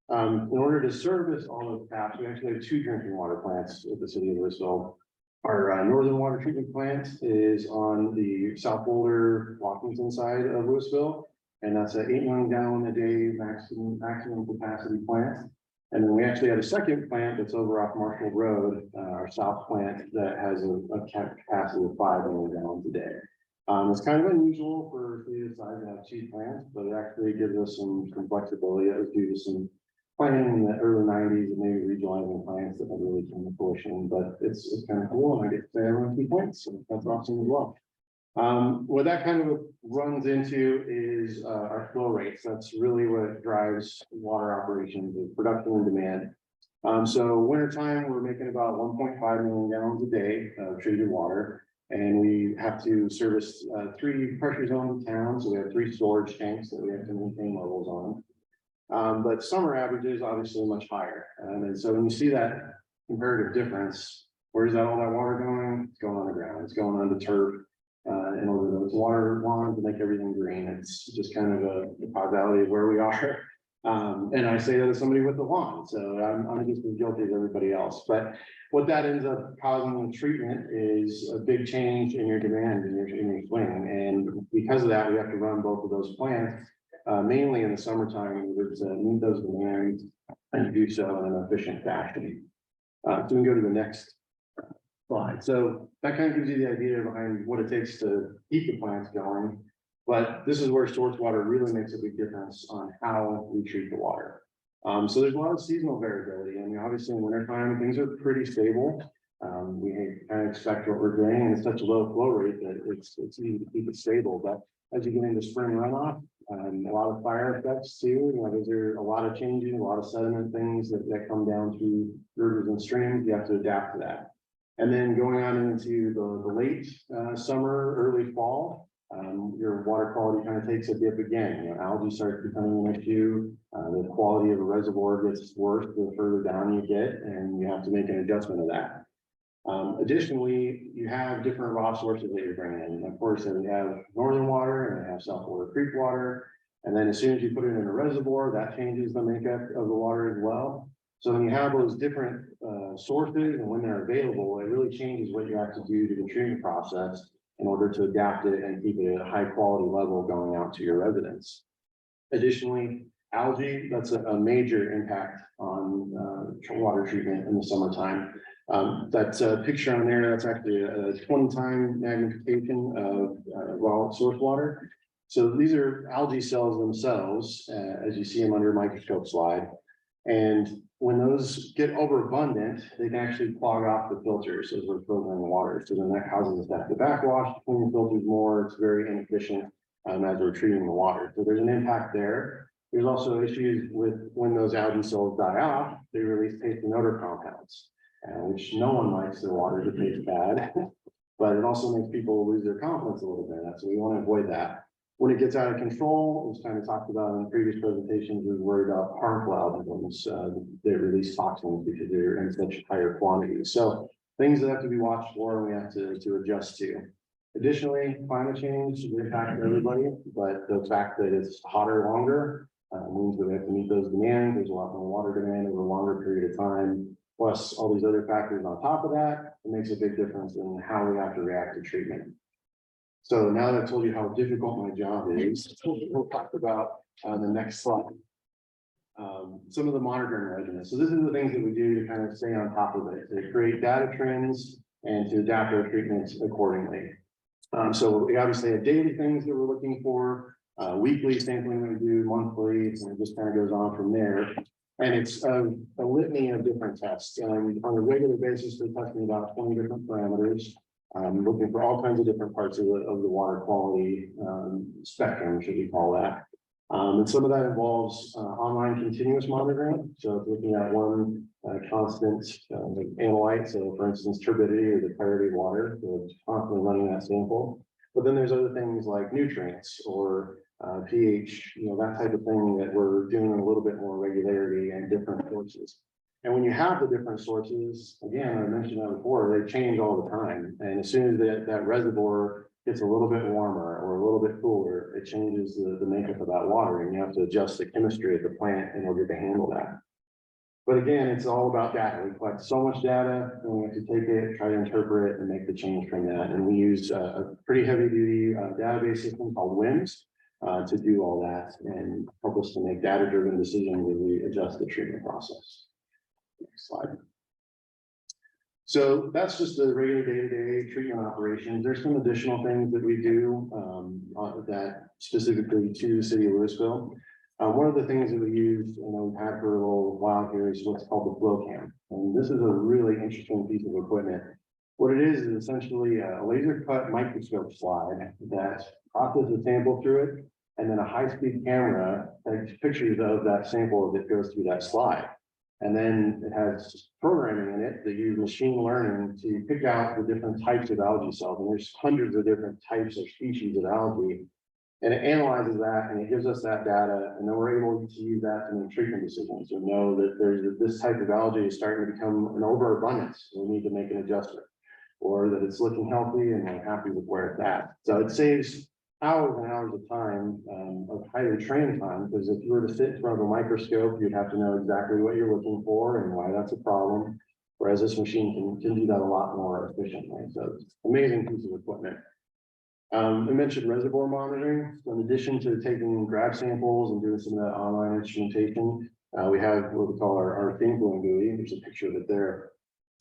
In order to service all those taps, we actually have 2 drinking water plants at the city of Louisville. Our northern water treatment plant is on the South Boulder, Washington side of Louisville, and that's an 8 million gallon a day maximum capacity plant. And then we actually have a second plant that's over off Marshall Road, our south plant, that has a capacity of 5 million gallons a day. It's kind of unusual for a city this size to have 2 plants, but it actually gives us some flexibility. That was due to some planning in the early 90s and maybe regionalizing plants that have really come to fruition, but it's kind of cool. And I get to say I run 2 plants, so that's awesome as well. What that kind of runs into is our flow rates. That's really what drives water operations, is production and demand. So wintertime, we're making about 1.5 million gallons a day of treated water. And we have to service 3 pressure zones in town. So we have 3 storage tanks that we have to maintain levels on. But summer averages obviously much higher. And so when you see that comparative difference, where's that all that water going? It's going on the ground, it's going on the turf. In order to water lawns to make everything green. It's just kind of a causality of where we are. And I say that as somebody with the lawn, so I'm just as guilty as everybody else. But what that ends up causing in treatment is a big change in your demand in your swing. And because of that, we have to run both of those plants, mainly in the summertime, in order to meet those demands and do so in an efficient fashion. So we can go to the next slide. So that kind of gives you the idea behind what it takes to keep the plants going. But this is where source water really makes a big difference on how we treat the water. So there's a lot of seasonal variability. I mean, obviously in wintertime, things are pretty stable. We kind of expect what we're doing, and it's such a low flow rate that it's easy to keep it stable. But as you get into spring runoff, a lot of fire effects too. You know, there's a lot of changing, a lot of sediment things that come down through rivers and streams. You have to adapt to that. And then going on into the late summer, early fall, your water quality kind of takes a dip again. You know, algae starts becoming an issue. The quality of a reservoir gets worse the further down you get, and you have to make an adjustment of that. Additionally, you have different raw sources that you're bringing in. Of course, we have northern water and we have South Boulder Creek water. And then as soon as you put it in a reservoir, that changes the makeup of the water as well. So when you have those different sources and when they're available, it really changes what you have to do to the treatment process in order to adapt it and keep it at a high quality level going out to your residents. Additionally, algae, that's a major impact on water treatment in the summertime. That picture on there, that's actually a 20-time magnification of raw source water. So these are algae cells themselves, as you see them under a microscope slide. And when those get overabundant, they can actually clog off the filters as we're filtering the water. So then that causes us to have to backwash, clean the filters more. It's very inefficient as we're treating the water. So there's an impact there. There's also issues with when those algae cells die off, they release taste and odor compounds, which no one likes their water to taste bad, but it also makes people lose their confidence a little bit. So we want to avoid that. When it gets out of control, as kind of talked about in previous presentations, we're worried about harmful algae. They release toxins because they're in such higher quantities. So things that have to be watched for, and we have to adjust to. Additionally, climate change impacts everybody, but the fact that it's hotter longer means that we have to meet those demands. There's a lot more water demand over a longer period of time. Plus all these other factors on top of that, it makes a big difference in how we have to react to treatment. So now that I've told you how difficult my job is, we'll talk about the next slide. Some of the monitoring regimens. So this is the things that we do to kind of stay on top of it, to create data trends and to adapt our treatments accordingly. So we obviously have daily things that we're looking for, weekly sampling that we do, monthly, and it just kind of goes on from there. And it's a litany of different tests. On a regular basis, they're testing about 20 different parameters. Looking for all kinds of different parts of the water quality spectrum, should we call that. And some of that involves online continuous monitoring. So it's looking at one constant analyte. So for instance, turbidity or the clarity of water, so it's constantly running that sample. But then there's other things like nutrients or pH, that type of thing that we're doing in a little bit more regularity and different sources. And when you have the different sources, again, I mentioned that before, they change all the time. And as soon as that reservoir gets a little bit warmer or a little bit cooler, it changes the makeup of that water, and you have to adjust the chemistry of the plant in order to handle that. But again, it's all about data. We collect so much data, and we have to take it, try to interpret it, and make the change from that. And we use a pretty heavy duty database system called WIMS to do all that and help us to make data driven decisions as we adjust the treatment process. Next slide. So that's just the regular day-to-day treatment operations. There's some additional things that we do that specifically to the city of Louisville. One of the things that we use and we've had for a little while here is what's called the flow cam. And this is a really interesting piece of equipment. What it is essentially a laser cut microscope slide that processes a sample through it, and then a high-speed camera takes pictures of that sample that goes through that slide. And then it has programming in it that use machine learning to pick out the different types of algae cells. And there's hundreds of different types of species of algae. And it analyzes that and it gives us that data. And then we're able to use that to make treatment decisions. We know that there's this type of algae is starting to become an overabundance. So we need to make an adjustment. Or that it's looking healthy and we're happy with where it's at. So it saves hours and hours of time of highly trained time, because if you were to sit in front of a microscope, you'd have to know exactly what you're looking for and why that's a problem. Whereas this machine can do that a lot more efficiently. So it's an amazing piece of equipment. I mentioned reservoir monitoring. So in addition to taking grab samples and doing some of that online instrumentation, we have what we call our thin film buoy. There's a picture of it there.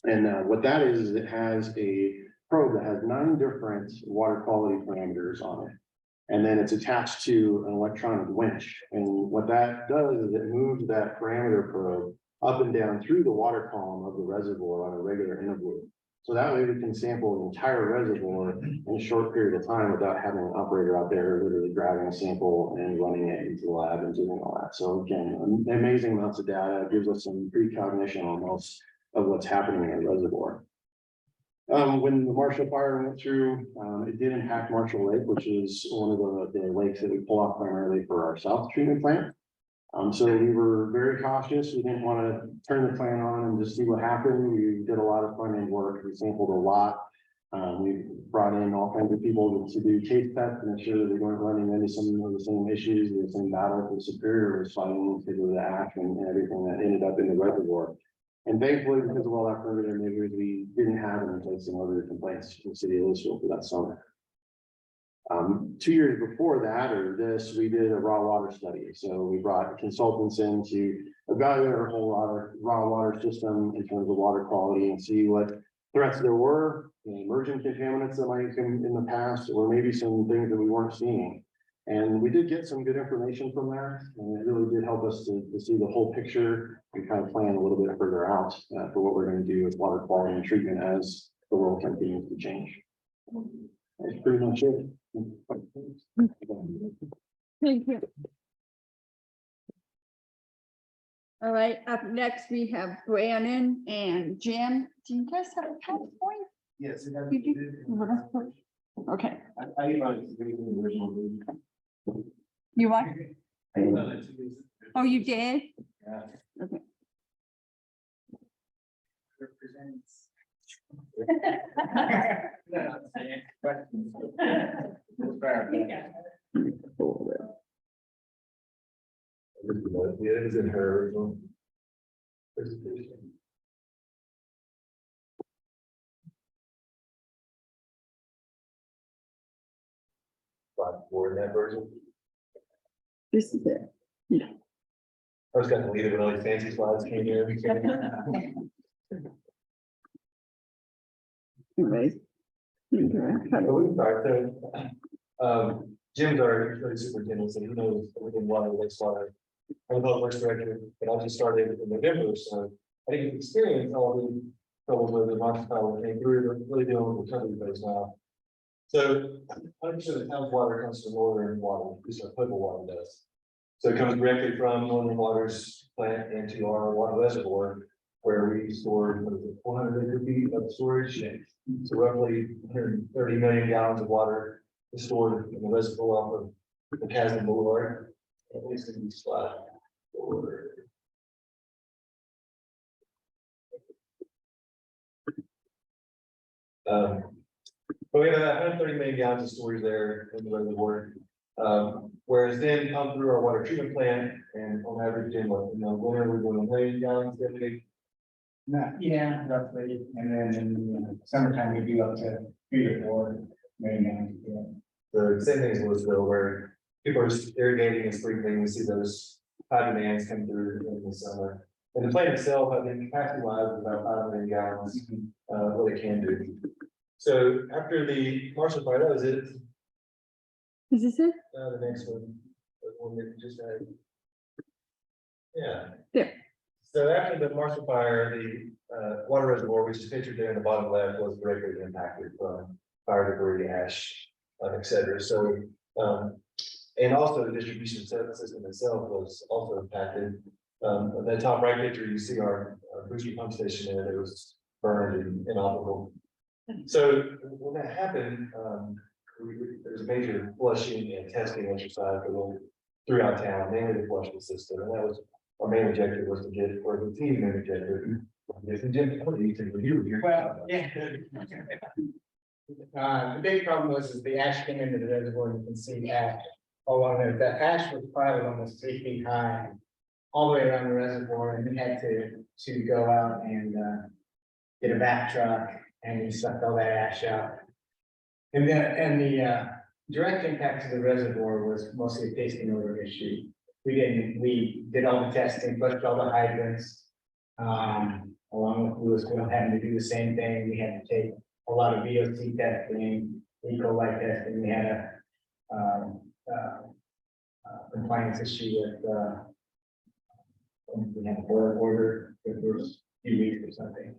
And what that is it has a probe that has 9 different water quality parameters on it. And then it's attached to an electronic winch. And what that does is it moves that parameter probe up and down through the water column of the reservoir on a regular interval. So that way we can sample the entire reservoir in a short period of time without having an operator out there literally grabbing a sample and running it into the lab and doing all that. So again, amazing amounts of data. It gives us some precognition almost of what's happening in the reservoir. When the Marshall Fire went through, it did impact Marshall Lake, which is one of the lakes that we pull off primarily for our south treatment plant. So we were very cautious. We didn't want to turn the plant on and just see what happened. We did a lot of front end work. We sampled a lot. We brought in all kinds of people to do case tests to make sure that we weren't running into some of the same issues, the same battles that Superior was fighting because of the ash and everything that ended up in the reservoir. And thankfully, because of all that perimeter measures, we didn't have any placing order complaints in the city of Louisville for that summer. 2 years before that, or this, we did a raw water study. So we brought consultants in to evaluate our whole raw water system in terms of water quality and see what threats there were, emerging contaminants that might come in the past, or maybe some things that we weren't seeing. And we did get some good information from that, and it really did help us to see the whole picture and kind of plan a little bit further out for what we're going to do with water quality and treatment as the world continues to change. That's pretty much it. Thank you. All right, up next we have Brandon and Jim. Do you guys have a PowerPoint? Yes. Did you? Okay, I emailed the original. you want? Oh, you did? Yeah. Okay. Represents. It is in her original presentation. For that version. This is it. I was gonna leave it when all these fancy slides came here. Right. We can start there. Jim's our utility superintendent, so he knows everything water, wastewater. I'm the works director, but I just started in November, so I didn't experience all the troubles with the market power came through, we're really dealing with the recovery phase now. So 100% of the town's water comes from northern water, at least our potable water does. So it comes directly from Northern Water's plant into our water reservoir, where we store 400 acre feet of storage. So roughly 130 million gallons of water is stored in the reservoir off of the Casden Boulevard. At least in this slide. But we have 130 million gallons of storage there in the reservoir. Whereas then come through our water treatment plant and on average in what, winter we're doing 1 million gallons every. Yeah, roughly, and then in summertime, we do up to 3 to 4 million gallons. The same thing as Louisville, where people are just irrigating and sprinkling, we see those high demands come through in the summer. And the plant itself, I think capacity wise, is about 5 million gallons, what it can do. So after the Marshall fire, that was it. Is this it? The next one, the one that you just had. Yeah. There. So after the Marshall fire, the water reservoir, which is pictured there in the bottom left, was directly impacted from fire debris, ash, et cetera. So, and also the distribution system itself was also impacted. On that top right picture, you see our booster pump station there that was burned and inoperable. So when that happened, there was a major flushing and testing exercise throughout town, mainly the flushing system, and that was our main objective was to get, or the team main objective. Well, yeah. The big problem was the ash came into the reservoir, you can see ash all along there. The ash was piled almost 3 feet high, all the way around the reservoir, and we had to go out and get a back truck, and we sucked all that ash out. And the direct impact to the reservoir was mostly a taste and odor issue. We did all the testing, flushed all the hydrants. Along with Louisville having to do the same thing, we had to take a lot of VOC testing, E. coli testing. We had a compliance issue with we had a board order for the first few weeks or something.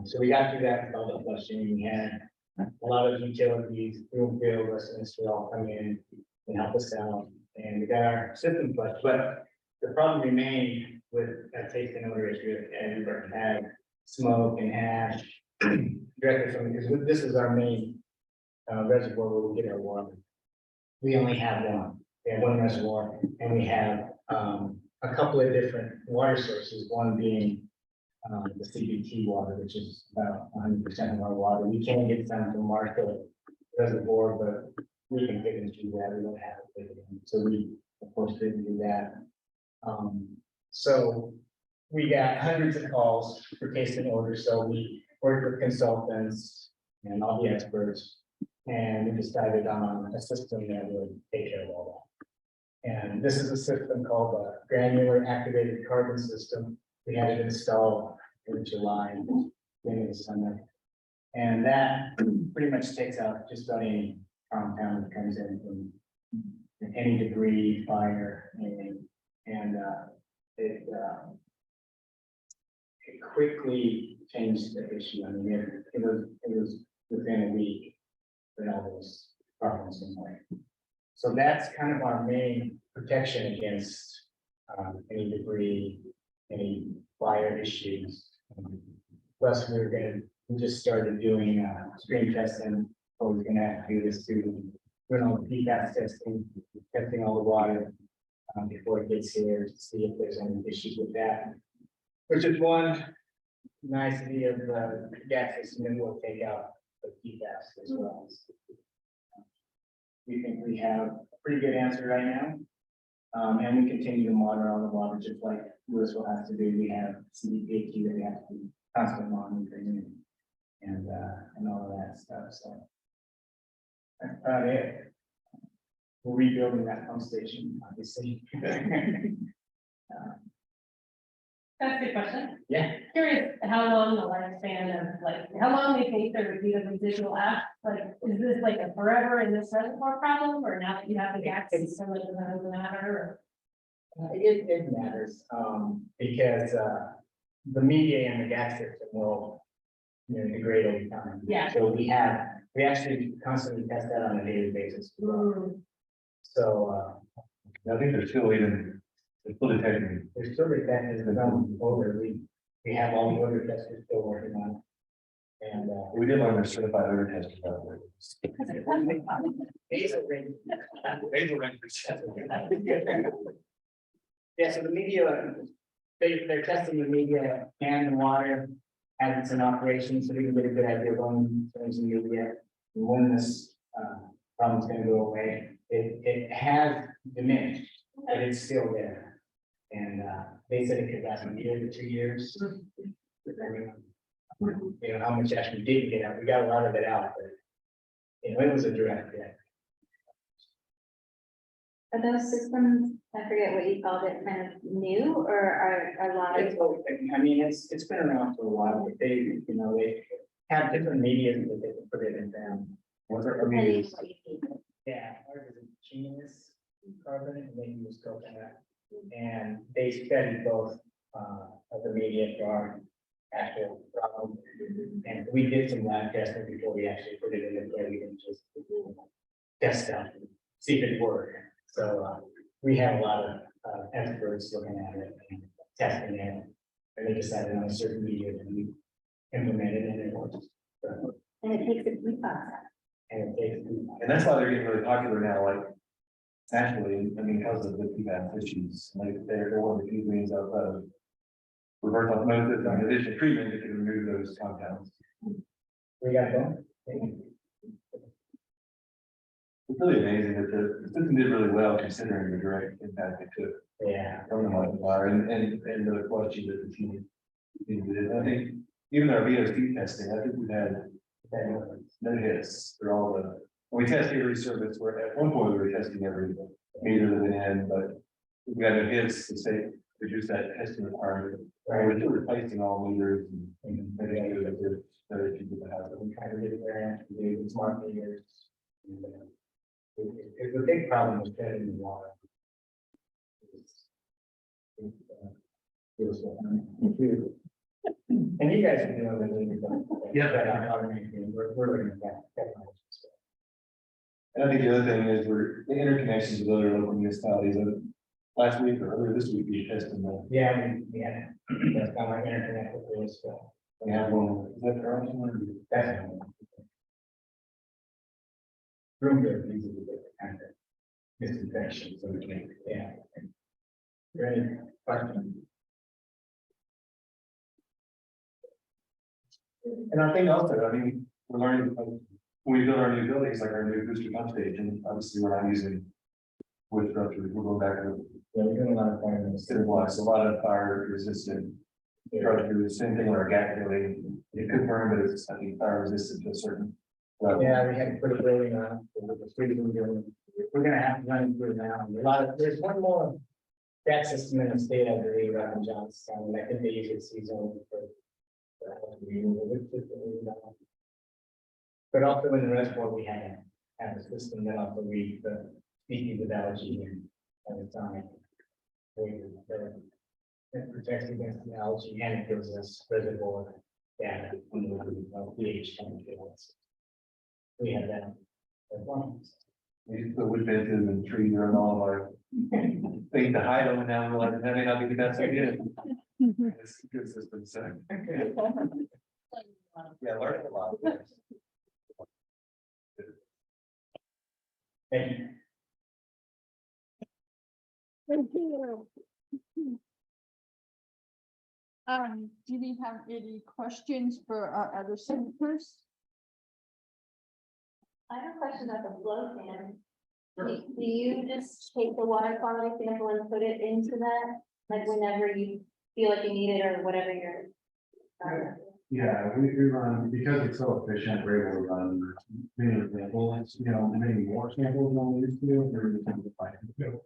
So we got through that with all the flushing. We had a lot of utilities, Broomfield, Westminster all come in and help us out, and we got our system flushed. But the problem remained with that taste and odor issue, and we had smoke and ash directly from, because this is our main reservoir where we get our water. We only have one. We have one reservoir, and we have a couple of different water sources. One being the CBT water, which is about 100% of our water. We can get some from Marshall Reservoir, but we can pick and choose that. We don't have to pick it in. So we, of course, didn't do that. So we got hundreds of calls for taste and odor. So we worked with consultants and all the experts, and we decided on a system that would take care of all that. And this is a system called the granular activated carbon system. We had it installed in July, beginning of the summer. And that pretty much takes out just about any compound that comes in from any debris, fire, anything. And it quickly changed the issue. I mean, it was within a week that all those problems went away. So that's kind of our main protection against any debris, any fire issues. Plus, we just started doing stream testing. So we're gonna have to do this too. We're on PFAS testing all the water before it gets here to see if there's any issues with that. Which is one nicety of the gas system, and we'll take out the PFAS as well. We think we have a pretty good answer right now. And we continue to monitor all the water, just like Louisville has to do. We have CDPHE that we have to be constantly monitoring and all of that stuff. So that's about it. We're rebuilding that pump station, obviously. That's a good question. Yeah. Curious how long the lifespan of, like, how long they take to review the residual ash? Like, is this like a forever in this reservoir problem, or now that you have the gas system, it doesn't really matter? It matters, because, the media and the gas system will, degrade over time. Yeah. So we actually constantly test that on a daily basis. So, I think they're still even, they're still detecting. there's still that is done over, we have all the odor testers still working on it. And, We did learn their certified odor testers out there. Hazel ring. Hazel rangers. Yeah, so the media, they're testing the media and the water as it's in operation, so we can get a good idea of when things in media. And when this problem's gonna go away. It has diminished, but it's still there. And they said it could last a year to 2 years. Depending on, how much ash we did get out. We got a lot of it out, but it was a direct hit. Are those systems, I forget what you called it, kind of new or are a lot of? I mean, it's been around for a while, but they have different mediums that they can put it in them. What's our, Depending on what you need. Yeah, ours is ingenious carbon and they use coconut. And they study both of the media for our actual problem. And we did some lab testing before we actually put it in the play. We didn't just test out, see if it worked. So we have a lot of experts looking at it and testing it. And they decided on a certain media that we implemented and it works. So, And it takes a few bucks. and it takes. and that's why they're getting really popular now, like. Naturally, I mean, because of the PFAS issues, like they're one of the few things of reverse osmosis and additional treatment that can remove those compounds. We got that. It's really amazing that the system did really well considering the direct impact it took Yeah. from the wildfire and the question that the team did. I think even our VOC testing, I think we've had no hits for all the, we test every service where at one point we were testing every meter that went in, but we got no hits to say, reduce that testing requirement. Right, we're still replacing all meters and making sure that there's people that have them. We try to get it there, we do smart meters. And, it's a big problem with treading the water. And you guys are doing the. Yeah. We're looking at that technology. And I think the other thing is we're the interconnections with other local municipalities. Last week or earlier this week, we tested them. Yeah, that's kind of like interconnect with this, so. We have one, is that Carlson? That's. Room there, these are the kind of disinfection, so we can, yeah. Great, question. And I think also, I mean, we're learning, like, when we build our new buildings, like our new booster pump station, obviously we're not using wood structures, we're going back to Yeah, we're doing a lot of fire. cinder blocks, a lot of fire resistant structures, same thing with our GAC building. It could burn, but it's, I think, fire resistant to a certain level. Yeah, we had to put a building on, the street we're doing. We're gonna have to run through now. A lot of, there's one more gas system in the state, I believe, up in Johnstown, and I think they use it seasonally for. But also in the reservoir, we have a system that also reads the species of algae and it's on it. It protects against the algae and it gives us reservoir data on the pH chemicals. We have that as one. We used to put wood fences and trees around all of our things to hide them, and now we're like, that may not be the best idea. It's a good system, so. Yeah, learned a lot. Thank you. Thank you. Do we have any questions for our other senators? I have a question about the flow fan. Do you just take the water quality sample and put it into that, like whenever you feel like you need it or whatever you're. Yeah, we run, because it's so efficient, we're able to run many samples, many more samples than we used to, we're just simplifying it.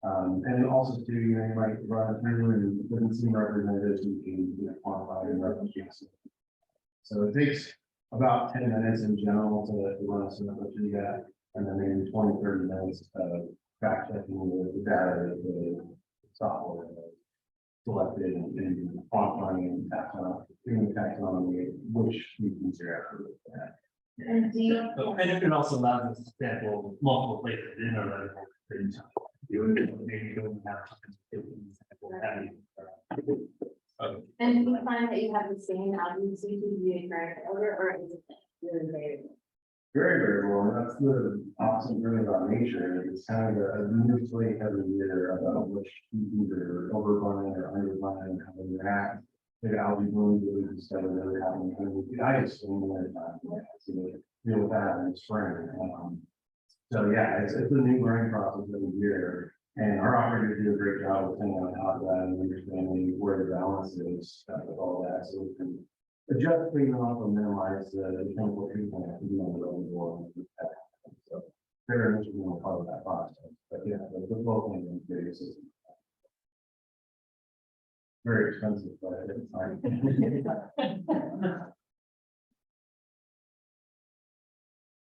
And also too, you might run through and it doesn't seem representative, you can quantify and reference. So it takes about 10 minutes in general to run a sample through that, and then maybe 20-30 minutes of fact checking the data. software. Selected and quantifying taxonomy, which we consider absolutely that. And do you, And it can also allow us to sample multiple places in our reservoir. Maybe you don't have. and do you find that you have the same values you do the current owner, or is it really very? Very, very well, and that's the awesome thing about nature, it's kind of a new slate every year about which species are overrunning or underrunning, how they react. The algae bloom really discovered that they're having, I just think that, deal with that in the spring. So yeah, it's a new learning process every year, and our operators do a great job of thinking on top of that and understanding where the balance is with all that, so we can adjust things and also minimize the chemical treatment that can be on the reservoir. So very interesting part of that process, but yeah, the whole thing is very system. Very expensive, but it's fine.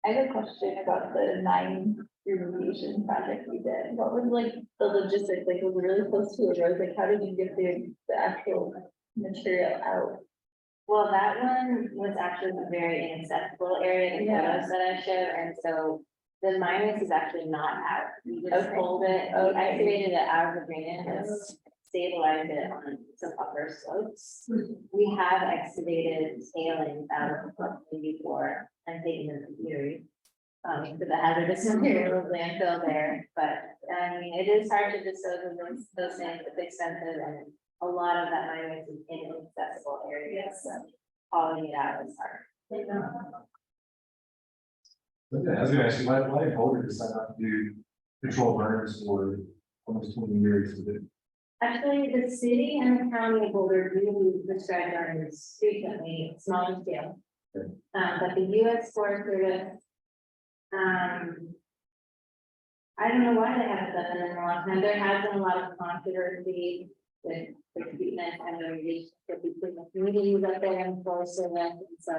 I have a question about the 9 remediation project we did. What was like the logistics? Like, was it really close to a road? Like, how did you get the actual material out? Well, that one was actually a very inaccessible area, the photos that I showed, and so the minus is actually not out. We just pulled it, we excavated it out of the drainage and stabilized it on some upper slopes. We have excavated tailings out of the floodplain before and taken them to Erie. For the hazardous materials landfill there, but I mean, it is hard to dispose of those things, it's expensive, and a lot of that money is in inaccessible areas, so hauling it out is hard. Okay, I was gonna ask you, why did Boulder decide not to do control burns for almost 20 years? Actually, the city and the county of Boulder really prescribed gardens frequently, small scale. But the US Forest Service, I don't know why they haven't done it in a long time. There has been a lot of controversy with the treatment and the relationship between the communities up there and Forest Service. And so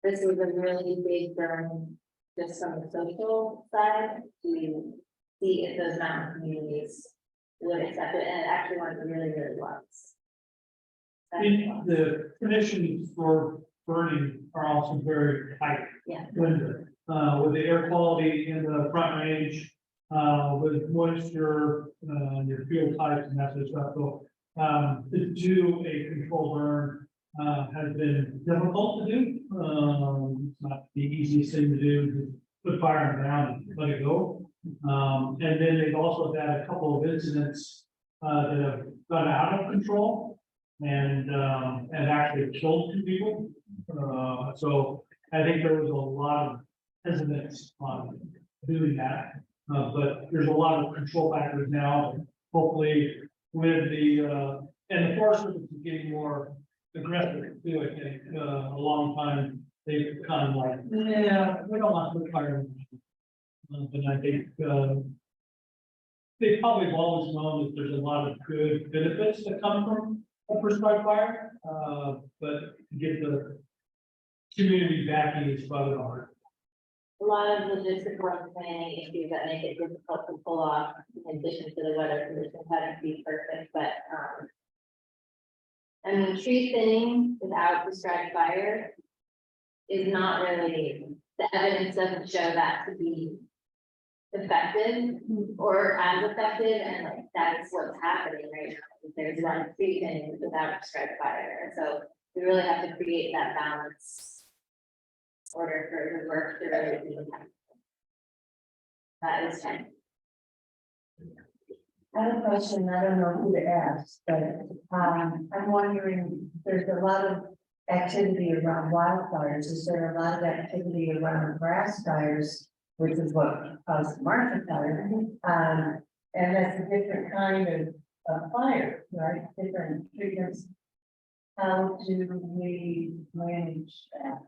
this was a really big burn just from the social side to see if those mountain communities would accept it, and it actually went really, really well. The conditions for burning are also very tight. Yeah. Winter, with the air quality in the front range, with moisture, your fuel types and that sort of stuff. So, to do a control burn, has been difficult to do. It's not the easiest thing to do, to put fire in the ground and let it go. And then they've also had a couple of incidents, that have gone out of control and actually killed 2 people. So I think there was a lot of hesitance on doing that. But there's a lot of control factors now, hopefully with the, and the Forest Service is getting more aggressive too, I think, a long time, they've kind of like, yeah, we don't want to put fire. But I think, they probably have always known that there's a lot of good benefits that come from a prescribed fire, but to get the community backing is probably hard. A lot of logistical and planning issues that make it difficult to pull off, in addition to the weather conditions having to be perfect, but, I mean, tree thinning without prescribed fire is not really, the evidence doesn't show that to be effective or as effective, and like, that's what's happening right now. There's a lot of tree thinning without prescribed fire, so we really have to create that balance in order for the work to really be impactful. That is time. I have a question, I don't know who to ask, but I'm wondering, there's a lot of activity around wildfires. Is there a lot of activity around grass fires, which is what caused the Marshall fire? And that's a different kind of fire, right? Different treatments. How do we manage that?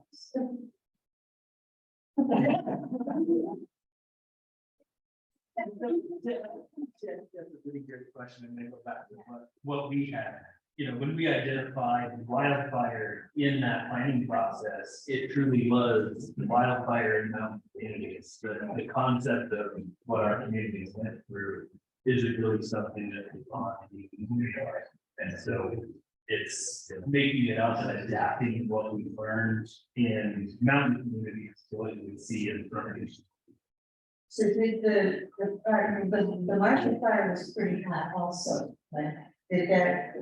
That's a really good question, and they go back to what we had. You know, when we identified wildfire in that planning process, it truly was wildfire in mountain communities. The concept of what our communities went through is it really something that we want to do? And so it's making it up and adapting what we've learned in mountain communities to what we see in urban. So did the market fire was pretty hot also, but did that,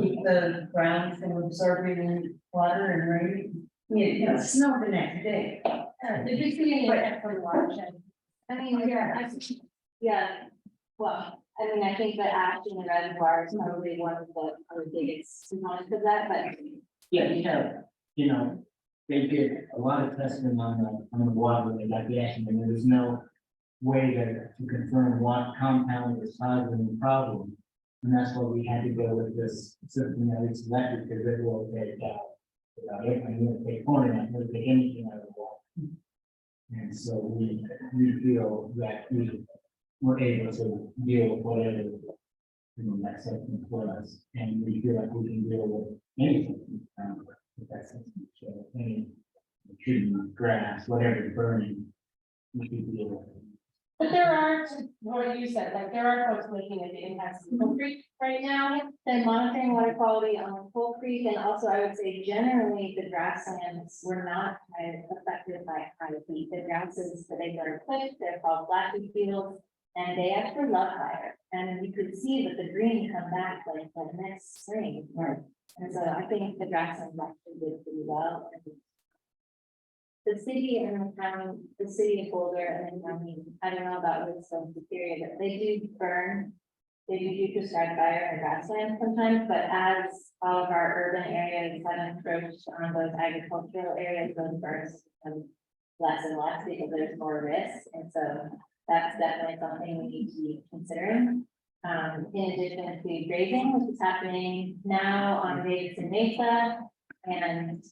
keep the ground from absorbing water and rain? Yeah, it snowed the next day. Did you see any impact from the watershed? I mean, yeah, well, I mean, I think the ash in the reservoir is probably one of the biggest components of that, but. Yeah, you know, they did a lot of testing on the water, when they got the action, and there was no way to confirm what compound was causing the problem. And that's why we had to go with this system that we selected, because it will take, I'm gonna take corn, I'm gonna take anything out of the water. And so we feel that we were able to deal with whatever, that's something for us, and we feel like we can deal with anything. If that's something, so any tree, grass, whatever is burning, we can deal with it. But there are, what you said, like there are folks looking at the impacts of Coal Creek right now. They're monitoring water quality on Coal Creek, and also I would say generally the grasslands were not affected by high heat. The grasses that they are clipped, they're called flappy fields, and they actually love fire. And we could see that the green come back like the next spring. Right. And so I think the grasslands actually did pretty well. The city and the town, the city of Boulder and the county, I don't know about this Superior, but they do burn. They do prescribed fire in grassland sometimes, but as all of our urban areas have encroached on those agricultural areas, those burns become less and less because there's more risk. And so that's definitely something we need to be considering. In addition to grazing, which is happening now on Davidson Mesa, and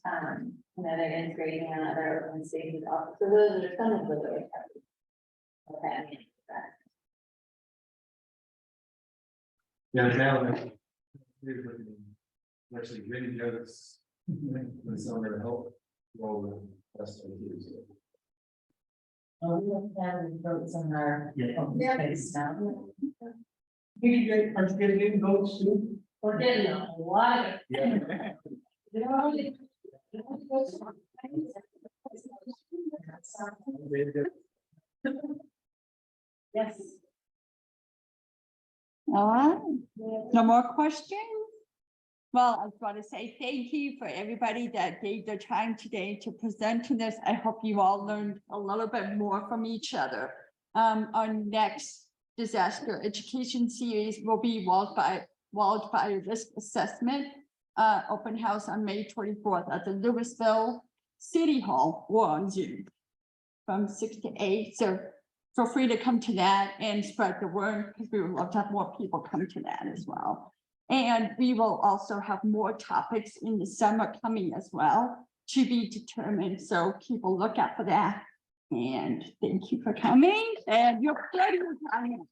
there is grazing on other open spaces also. So those are some of the ways. Okay. Yeah, now. Actually, really notice when someone to help roll the rest of the years. We have had votes on our open space now. Aren't you getting any votes too? We're getting a lot of. Yeah. Yes. All right, no more questions? Well, I just want to say thank you for everybody that gave their time today to present to this. I hope you all learned a little bit more from each other. Our next disaster education series will be wildfire risk assessment, open house on May 24th at the Louisville City Hall or on Zoom from 6 to 8. So feel free to come to that and spread the word, because we would love to have more people come to that as well. And we will also have more topics in the summer coming as well to be determined. So keep a lookout for that. And thank you for coming, and you're plenty of time.